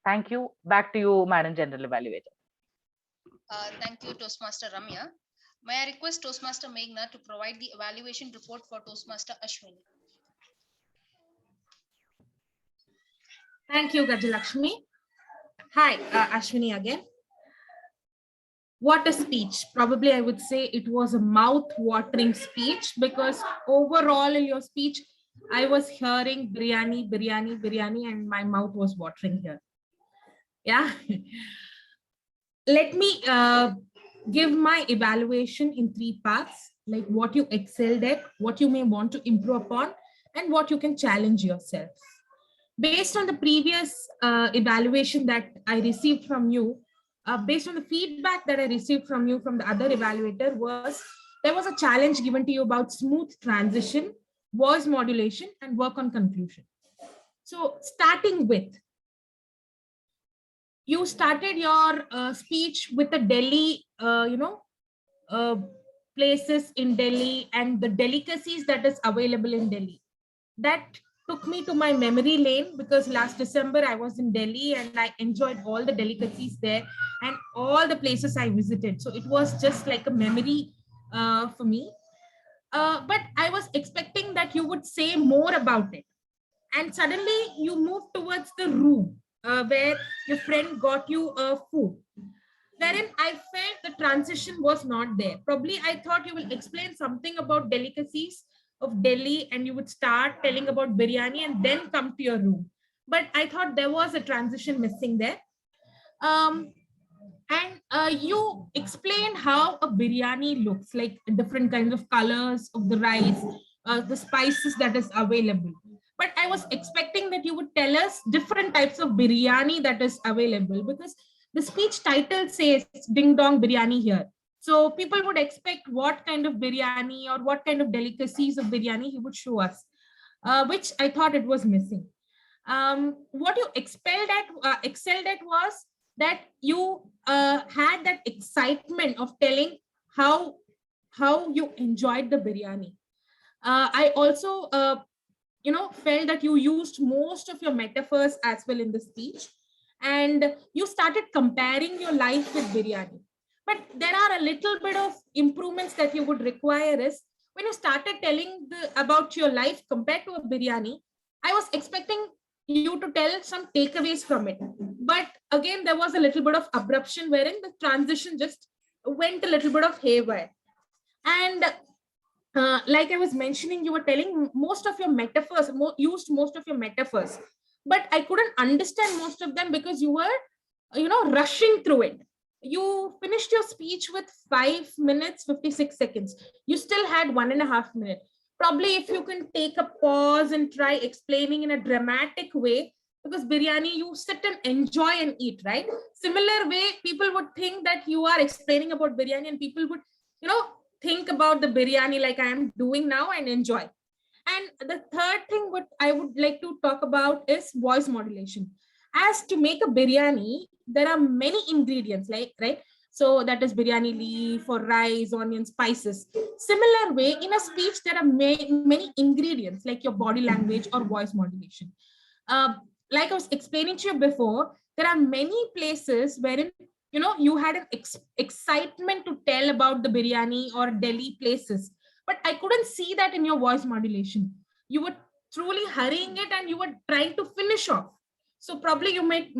I: Thank you. Back to you, Madam General Evaluator.
G: Thank you, Toastmaster Ramya. May I request Toastmaster Meghna to provide the evaluation report for Toastmaster Ashwini?
M: Thank you, Gajalakshmi. Hi, Ashwini again. What a speech. Probably I would say it was a mouth-watering speech, because overall in your speech, I was hearing biryani, biryani, biryani, and my mouth was watering here. Yeah. Let me give my evaluation in 3 parts, like what you excelled at, what you may want to improve upon, and what you can challenge yourself. Based on the previous evaluation that I received from you, based on the feedback that I received from you from the other evaluator, there was a challenge given to you about smooth transition, voice modulation, and work on conclusion. So starting with, you started your speech with the Delhi, places in Delhi and the delicacies that is available in Delhi. That took me to my memory lane, because last December I was in Delhi and I enjoyed all the delicacies there and all the places I visited. So it was just like a memory for me. But I was expecting that you would say more about it. And suddenly you moved towards the room where your friend got you food, wherein I felt the transition was not there. Probably I thought you will explain something about delicacies of Delhi and you would start telling about biryani and then come to your room. But I thought there was a transition missing there. You explained how a biryani looks like, different kinds of colors of the rice, the spices that is available. But I was expecting that you would tell us different types of biryani that is available, because the speech title says Ding Dong Biryani here. So people would expect what kind of biryani or what kind of delicacies of biryani he would show us, which I thought it was missing. What you excelled at was that you had that excitement of telling how you enjoyed the biryani. I also felt that you used most of your metaphors as well in the speech, and you started comparing your life with biryani. But there are a little bit of improvements that you would require is when you started telling about your life compared to a biryani, I was expecting you to tell some takeaways from it. But again, there was a little bit of abruption wherein the transition just went a little bit of haywire. And like I was mentioning, you were telling most of your metaphors, used most of your metaphors, but I couldn't understand most of them because you were, rushing through it. You finished your speech with 5 minutes, 56 seconds. You still had 1.5 minutes. Probably if you can take a pause and try explaining in a dramatic way, because biryani, you sit and enjoy and eat, right? Similar way, people would think that you are explaining about biryani and people would, think about the biryani like I am doing now and enjoy. And the third thing what I would like to talk about is voice modulation. As to make a biryani, there are many ingredients, like, right? So that is biryani leaf or rice, onion, spices. Similar way, in a speech, there are many ingredients like your body language or voice modulation. Like I was explaining to you before, there are many places wherein you had an excitement to tell about the biryani or Delhi places, but I couldn't see that in your voice modulation. You were truly hurrying it and you were trying to finish off. So probably you might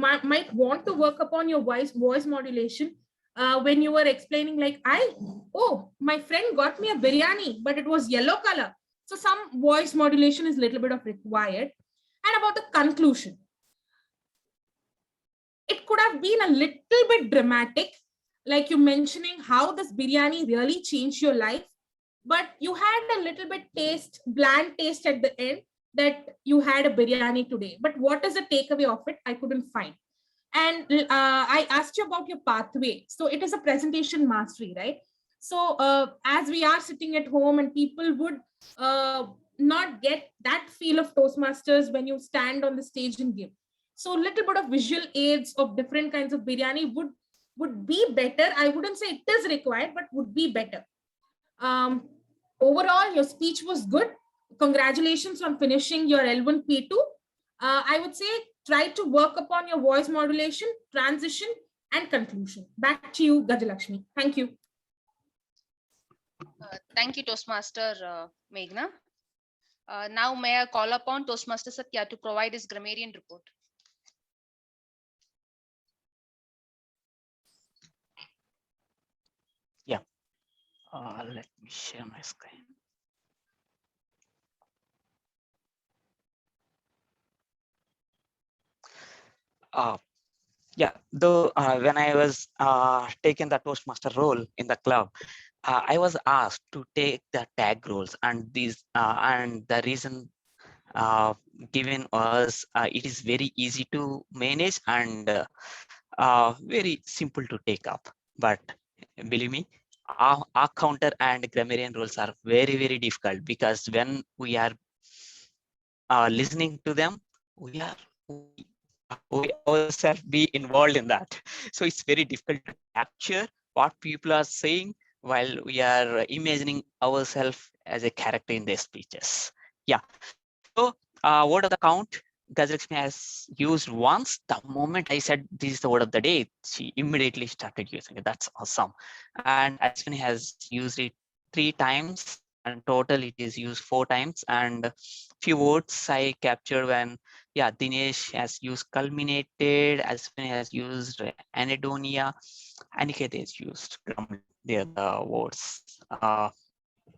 M: want to work upon your voice modulation when you were explaining, like, my friend got me a biryani, but it was yellow color. So some voice modulation is a little bit of required. And about the conclusion, it could have been a little bit dramatic, like you mentioning how this biryani really changed your life, but you had a little bit bland taste at the end, that you had a biryani today. But what is the takeaway of it? I couldn't find. And I asked you about your pathway. So it is a presentation mastery, right? So as we are sitting at home and people would not get that feel of Toastmasters when you stand on the stage and give. So a little bit of visual aids of different kinds of biryani would be better. I wouldn't say it is required, but would be better. Overall, your speech was good. Congratulations on finishing your L1 P2. I would say try to work upon your voice modulation, transition, and conclusion. Back to you, Gajalakshmi. Thank you.
G: Thank you, Toastmaster Meghna. Now may I call upon Toastmaster Satya to provide his grammarian report.
J: Yeah, let me share my screen. Yeah, though when I was taking the Toastmaster role in the club, I was asked to take the tag roles, and the reason given was it is very easy to manage and very simple to take up. But believe me, our counter and grammarian roles are very, very difficult, because when we are listening to them, we ourselves be involved in that. So it's very difficult to capture what people are saying while we are imagining ourselves as a character in their speeches. Yeah. So word of the count, Gajalakshmi has used once. The moment I said this is the word of the day, she immediately started using it. That's awesome. And Ashwini has used it 3 times, and total it is used 4 times. And few words I captured when, yeah, Dinesh has used culminated, Ashwini has used anedonia, Aniket has used the other words I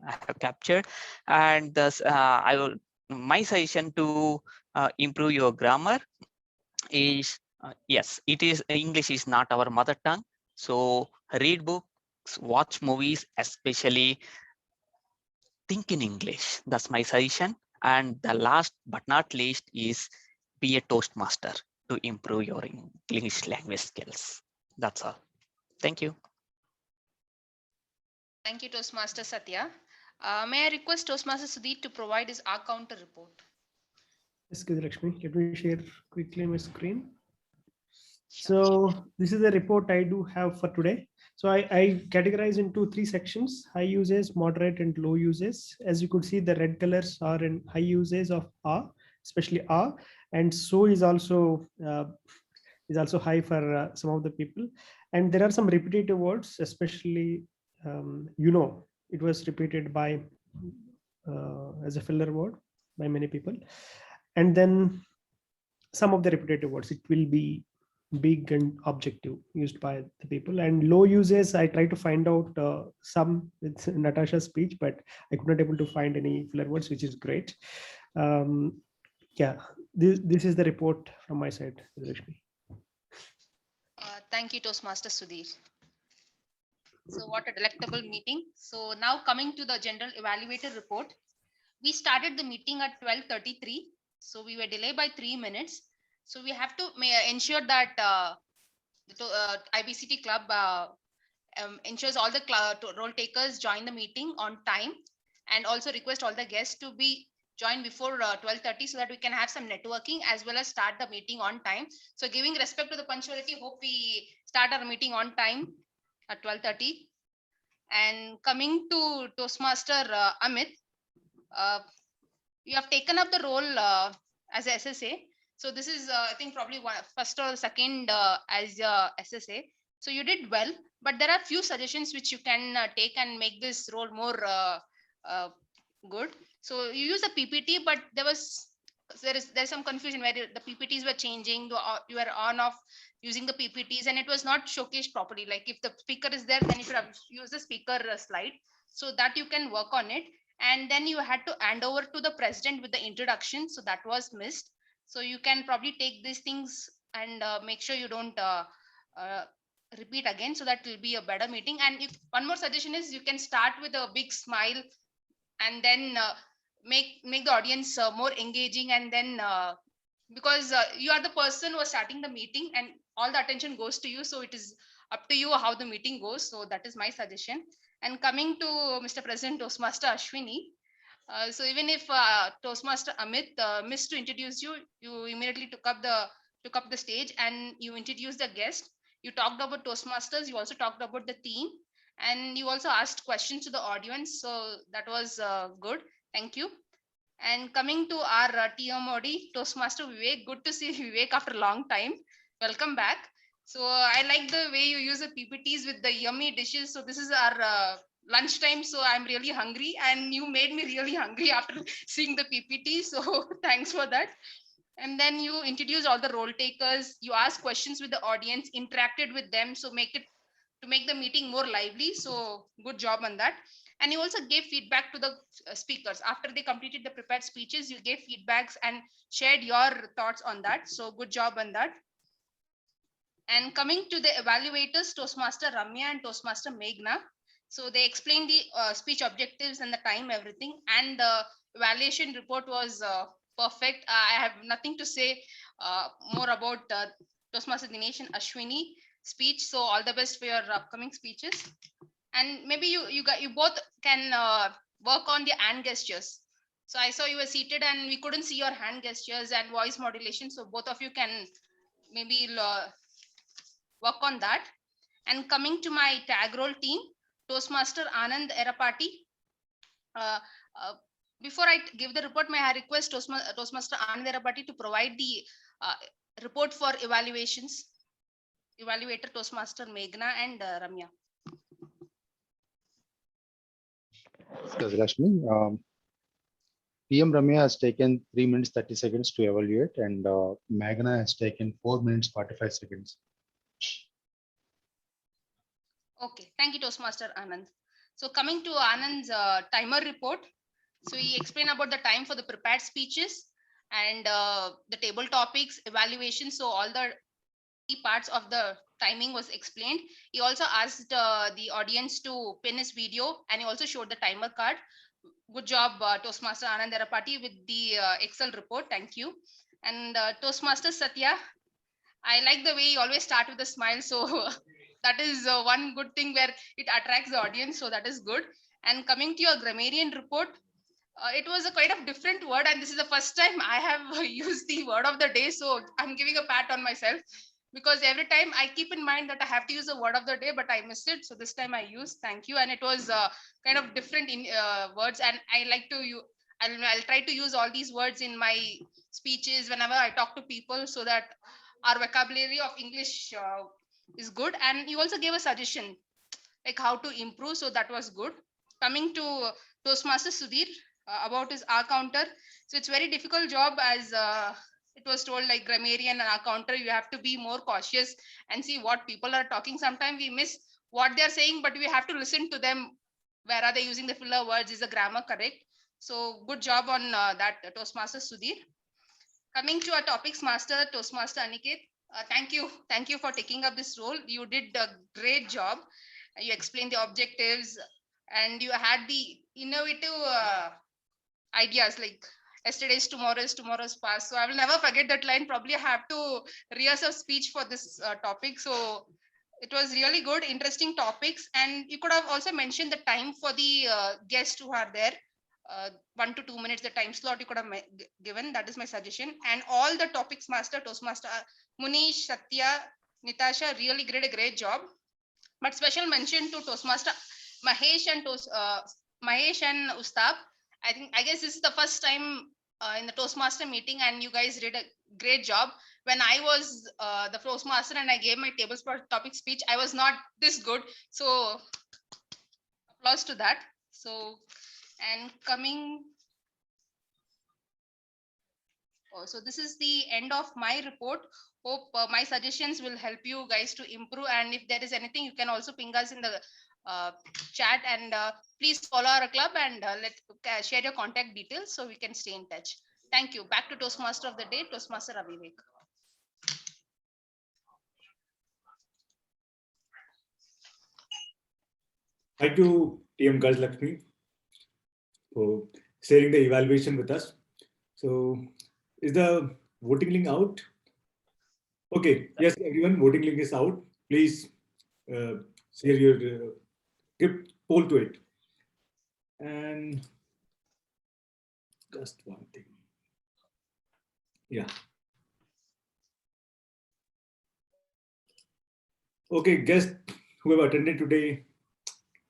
J: have captured. And thus my suggestion to improve your grammar is, yes, it is English is not our mother tongue. So read books, watch movies, especially think in English. That's my suggestion. And the last but not least is be a Toastmaster to improve your English language skills. That's all. Thank you.
G: Thank you, Toastmaster Satya. May I request Toastmaster Sudhir to provide his R counter report?
K: Yes, Gajalakshmi, let me share quickly my screen. So this is the report I do have for today. So I categorize into 3 sections: high uses, moderate, and low uses. As you could see, the red colors are in high uses of R, especially R, and so is also high for some of the people. And there are some repetitive words, especially it was repeated by as a filler word by many people. And then some of the repetitive words, it will be big and objective used by the people. And low uses, I try to find out some with Natasha's speech, but I could not able to find any filler words, which is great. Yeah, this is the report from my side, Rashmi.
G: Thank you, Toastmaster Sudhir. So what a delectable meeting. So now coming to the general evaluator report. We started the meeting at 12:33. So we were delayed by 3 minutes. So we have to ensure that the IBCT club ensures all the role takers join the meeting on time, and also request all the guests to be join before 12:30 so that we can have some networking as well as start the meeting on time. So giving respect to the punctuality, hope we start our meeting on time at 12:30. And coming to Toastmaster Amit, you have taken up the role as a SSA. So this is, I think, probably first or second as SSA. So you did well, but there are few suggestions which you can take and make this role more good. So you use the PPT, but there's some confusion where the PPTs were changing. You were on off using the PPTs, and it was not showcased properly. Like if the speaker is there, then you should have used the speaker slide, so that you can work on it. And then you had to hand over to the president with the introduction, so that was missed. So you can probably take these things and make sure you don't repeat again, so that will be a better meeting. And if one more suggestion is, you can start with a big smile and then make the audience more engaging, and then because you are the person who is starting the meeting and all the attention goes to you, so it is up to you how the meeting goes. So that is my suggestion. And coming to Mr. President Toastmaster Ashwini, so even if Toastmaster Amit missed to introduce you, you immediately took up the stage and you introduced the guest. You talked about Toastmasters, you also talked about the theme, and you also asked questions to the audience. So that was good. Thank you. And coming to our TMOD, Toastmaster Vivek, good to see Vivek after a long time. Welcome back. So I like the way you use the PPTs with the yummy dishes. So this is our lunchtime, so I'm really hungry, and you made me really hungry after seeing the PPT. So thanks for that. And then you introduced all the role takers. You asked questions with the audience, interacted with them, so make the meeting more lively. So good job on that. And you also gave feedback to the speakers after they completed the prepared speeches. You gave feedbacks and shared your thoughts on that. So good job on that. And coming to the evaluators, Toastmaster Ramya and Toastmaster Meghna. So they explained the speech objectives and the time, everything. And the evaluation report was perfect. I have nothing to say more about Toastmaster Dinesh and Ashwini speech. So all the best for your upcoming speeches. And maybe you both can work on the hand gestures. So I saw you were seated and we couldn't see your hand gestures and voice modulation. So both of you can maybe work on that. And coming to my tag role team, Toastmaster Anand Erapati. Before I give the report, may I request Toastmaster Anand Erapati to provide the report for evaluations. Evaluator Toastmaster Meghna and Ramya.
H: Rashmi, PM Ramya has taken 3 minutes 30 seconds to evaluate, and Meghna has taken 4 minutes 45 seconds.
G: Okay, thank you, Toastmaster Anand. So coming to Anand's timer report. So he explained about the time for the prepared speeches and the table topics, evaluation. So all the key parts of the timing was explained. He also asked the audience to pin his video, and he also showed the timer card. Good job, Toastmaster Anand Erapati, with the Excel report. Thank you. And Toastmaster Satya, I like the way you always start with a smile. So that is one good thing where it attracts the audience. So that is good. And coming to your grammarian report, it was a kind of different word, and this is the first time I have used the word of the day. So I'm giving a pat on myself, because every time I keep in mind that I have to use a word of the day, but I missed it. So this time I used. Thank you. And it was kind of different in words, and I like to I'll try to use all these words in my speeches whenever I talk to people, so that our vocabulary of English is good. And you also gave a suggestion like how to improve, so that was good. Coming to Toastmaster Sudhir, about his R counter. So it's very difficult job, as it was told, like grammarian and R counter, you have to be more cautious and see what people are talking. Sometimes we miss what they're saying, but we have to listen to them. Where are they using the filler words? Is the grammar correct? So good job on that, Toastmaster Sudhir. Coming to our topics master, Toastmaster Aniket. Thank you for taking up this role. You did a great job. You explained the objectives, and you had the innovative ideas like yesterday's tomorrow's past. So I will never forget that line. Probably I have to rehearse a speech for this topic. So it was really good, interesting topics. And you could have also mentioned the time for the guests who are there. 1 to 2 minutes, the time slot you could have given. That is my suggestion. And all the topics master, Toastmaster, Munish, Satya, Nitasha really did a great job. But special mention to Toastmaster Mahesh and Ustab. I guess this is the first time in the Toastmaster meeting, and you guys did a great job. When I was the Toastmaster and I gave my table topic speech, I was not this good. So applause to that. So, and coming. Oh, so this is the end of my report. Hope my suggestions will help you guys to improve. And if there is anything, you can also ping us in the chat, and please follow our club and share your contact details so we can stay in touch. Thank you. Back to Toastmaster of the day, Toastmaster Avivek.
F: Thank you, TM Gajlakshmi, for sharing the evaluation with us. So, is the voting link out? Okay, yes, everyone, voting link is out. Please share your give poll to it. And just one thing. Yeah. Okay, guests who have attended today,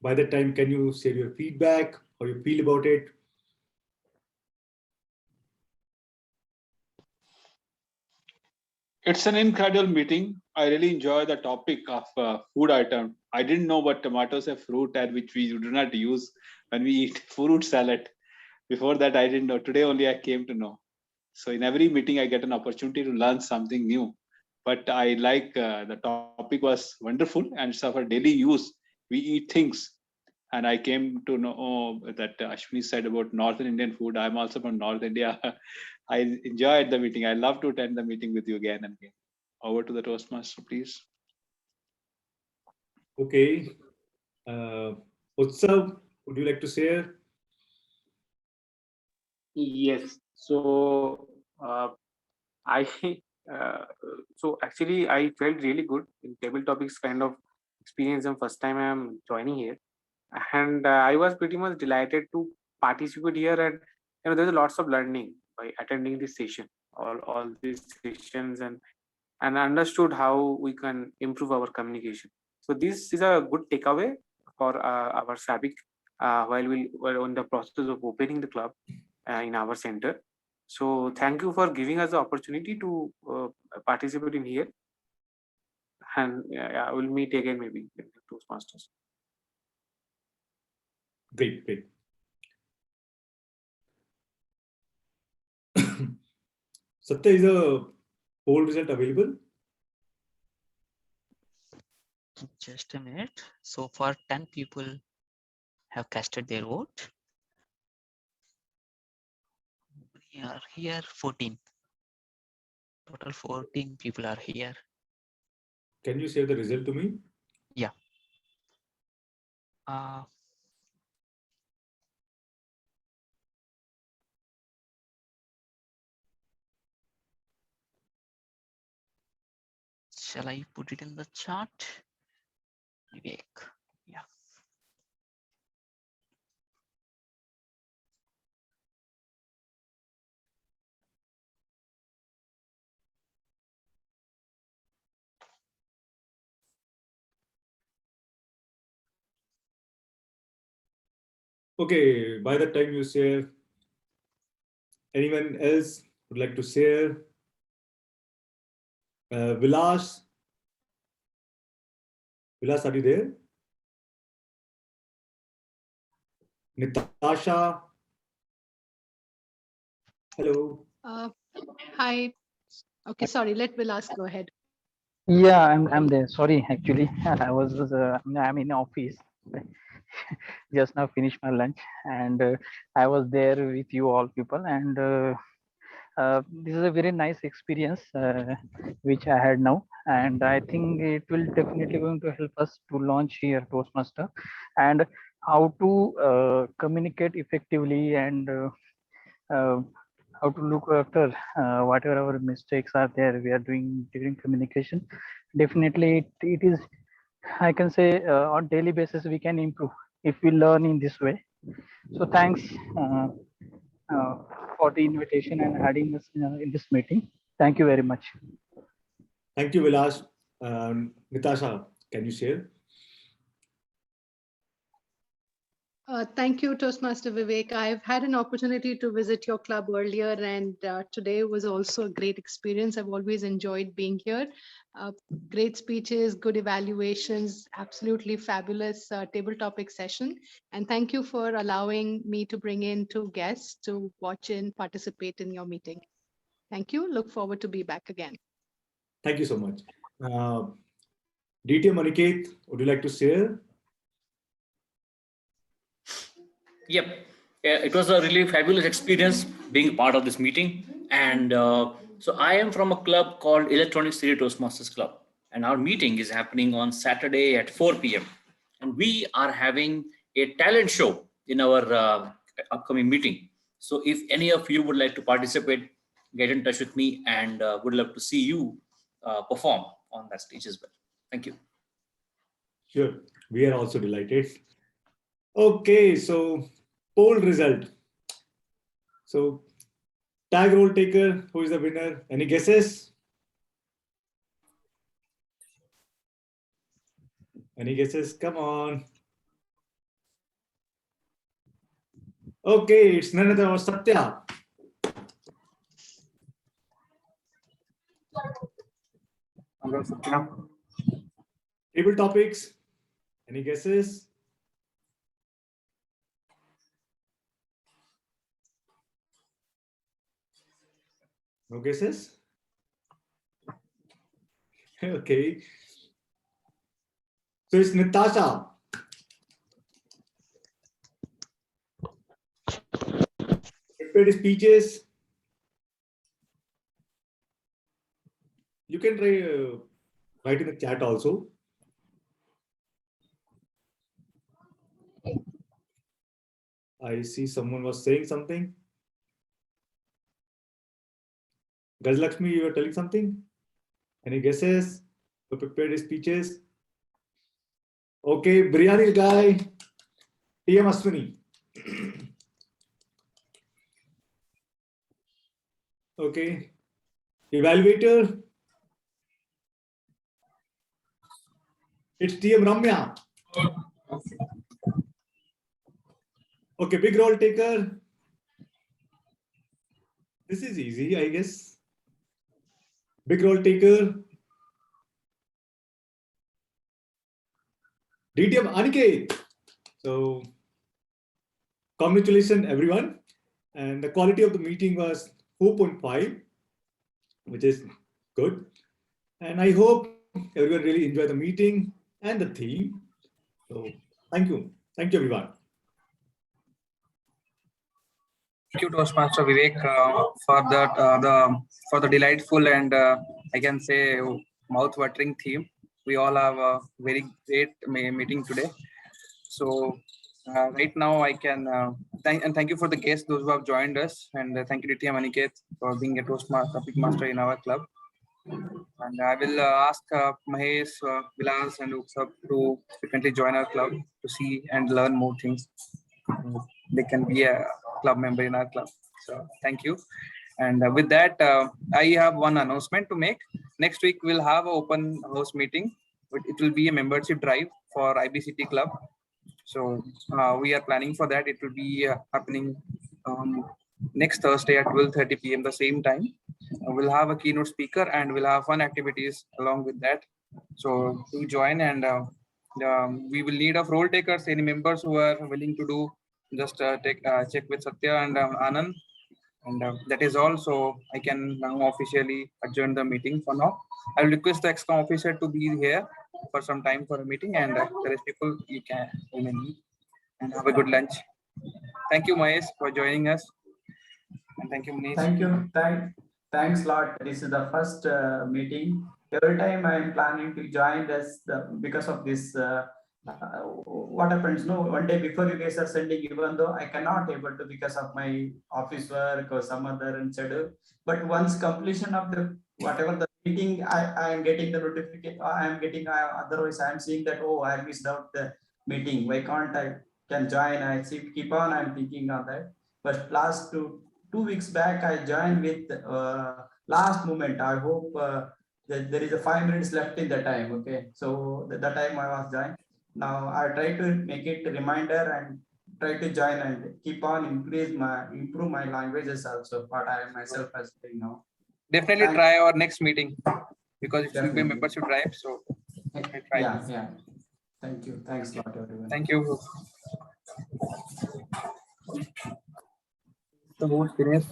F: by that time, can you share your feedback, how you feel about it?
O: It's an incredible meeting. I really enjoy the topic of food item. I didn't know what tomatoes are fruit and which we do not use when we eat fruit salad. Before that, I didn't know. Today only I came to know. So in every meeting, I get an opportunity to learn something new. But I like the topic was wonderful, and it's of our daily use. We eat things. And I came to know that Ashwini said about Northern Indian food. I'm also from North India. I enjoyed the meeting. I love to attend the meeting with you again and again. Over to the Toastmaster, please.
F: Okay. Utsav, would you like to share?
C: Yes. So I so actually I felt really good in table topics kind of experience. And first time I am joining here, and I was pretty much delighted to participate here. And there's lots of learning by attending this session, all these sessions, and understood how we can improve our communication. So this is a good takeaway for our SABIC while we were in the process of opening the club in our center. So thank you for giving us the opportunity to participate in here. And we'll meet again maybe in the Toastmasters.
F: Great, great. Satya, is the poll result available?
J: Just a minute. So far, 10 people have casted their vote. We are here 14. Total 14 people are here.
F: Can you share the result to me?
J: Yeah. Shall I put it in the chat? Vivek. Yeah.
F: Okay, by the time you share, anyone else would like to share? Vilas, are you there? Natasha, hello.
E: Hi. Okay, sorry, let Vilas go ahead.
D: Yeah, I'm there. Sorry, actually, I'm in office. Just now finished my lunch, and I was there with you all people, and this is a very nice experience which I had now, and I think it will definitely going to help us to launch here Toastmaster and how to communicate effectively and how to look after whatever our mistakes are there we are doing during communication. Definitely it is, I can say on daily basis we can improve if we learn in this way. So thanks for the invitation and having us in this meeting. Thank you very much.
F: Thank you, Vilas. Natasha, can you share?
E: Thank you, Toastmaster Vivek. I've had an opportunity to visit your club earlier, and today was also a great experience. I've always enjoyed being here. Great speeches, good evaluations, absolutely fabulous table topic session. And thank you for allowing me to bring in 2 guests to watch and participate in your meeting. Thank you. Look forward to be back again.
F: Thank you so much. DTM Aniket, would you like to share?
Q: Yep, it was a really fabulous experience being part of this meeting. And so I am from a club called Electronic City Toastmasters Club. And our meeting is happening on Saturday at 4 p.m. And we are having a talent show in our upcoming meeting. So if any of you would like to participate, get in touch with me, and would love to see you perform on that stage as well. Thank you.
F: Sure, we are also delighted. Okay, so poll result. So tag role taker, who is the winner? Any guesses? Any guesses? Come on. Okay, it's none other than Satya. Table topics. Any guesses? No guesses? Okay. So it's Natasha. Prepared speeches. You can try write in the chat also. I see someone was saying something. Gajlakshmi, you were telling something? Any guesses? You prepared speeches? Okay, Biryani guy, TM Ashwini. Okay, evaluator. It's TM Ramya. Okay, big role taker. This is easy, I guess. Big role taker. DTM Aniket. So, congratulations, everyone. And the quality of the meeting was 4.5, which is good. And I hope everyone really enjoyed the meeting and the theme. So, thank you. Thank you, everyone.
B: Thank you, Toastmaster Vivek, for the delightful and I can say mouth-watering theme. We all have a very great meeting today. So right now I can thank you for the guests, those who have joined us, and thank you DTM Aniket for being a Toastmaster topic master in our club. And I will ask Mahesh, Vilas, and Utsav to frequently join our club to see and learn more things. They can be a club member in our club. So thank you. And with that, I have one announcement to make. Next week, we'll have an open house meeting. It will be a membership drive for IBCT Club. So we are planning for that. It will be happening next Thursday at 12:30 p.m. the same time. We'll have a keynote speaker and we'll have fun activities along with that. So do join, and we will need of role takers. Any members who are willing to do, just check with Satya and Anand. And that is all. So I can now officially adjourn the meeting for now. I will request the ExCom officer to be here for some time for a meeting, and the rest people you can meet and have a good lunch. Thank you, Mahesh, for joining us. And thank you, Manish.
P: Thank you. Thanks a lot. This is the first meeting. Every time I am planning to join this because of this. What happens? No, one day before you guys are sending, even though I cannot able to because of my office work or some other schedule. But once completion of the whatever the meeting, I am getting the notification. I am getting. Otherwise, I am seeing that I missed out the meeting. Why can't I can join? I keep on. I'm thinking on that. But last 2 weeks back, I joined with last moment. I hope that there is a 5 minutes left in the time. Okay, so that time I was joined. Now I try to make it a reminder and try to join and keep on improve my languages also. What I myself as doing now.
B: Definitely try our next meeting because it will be membership drive. So try.
P: Yeah. Thank you. Thanks a lot, everyone.
B: Thank you. The host, Dinesh.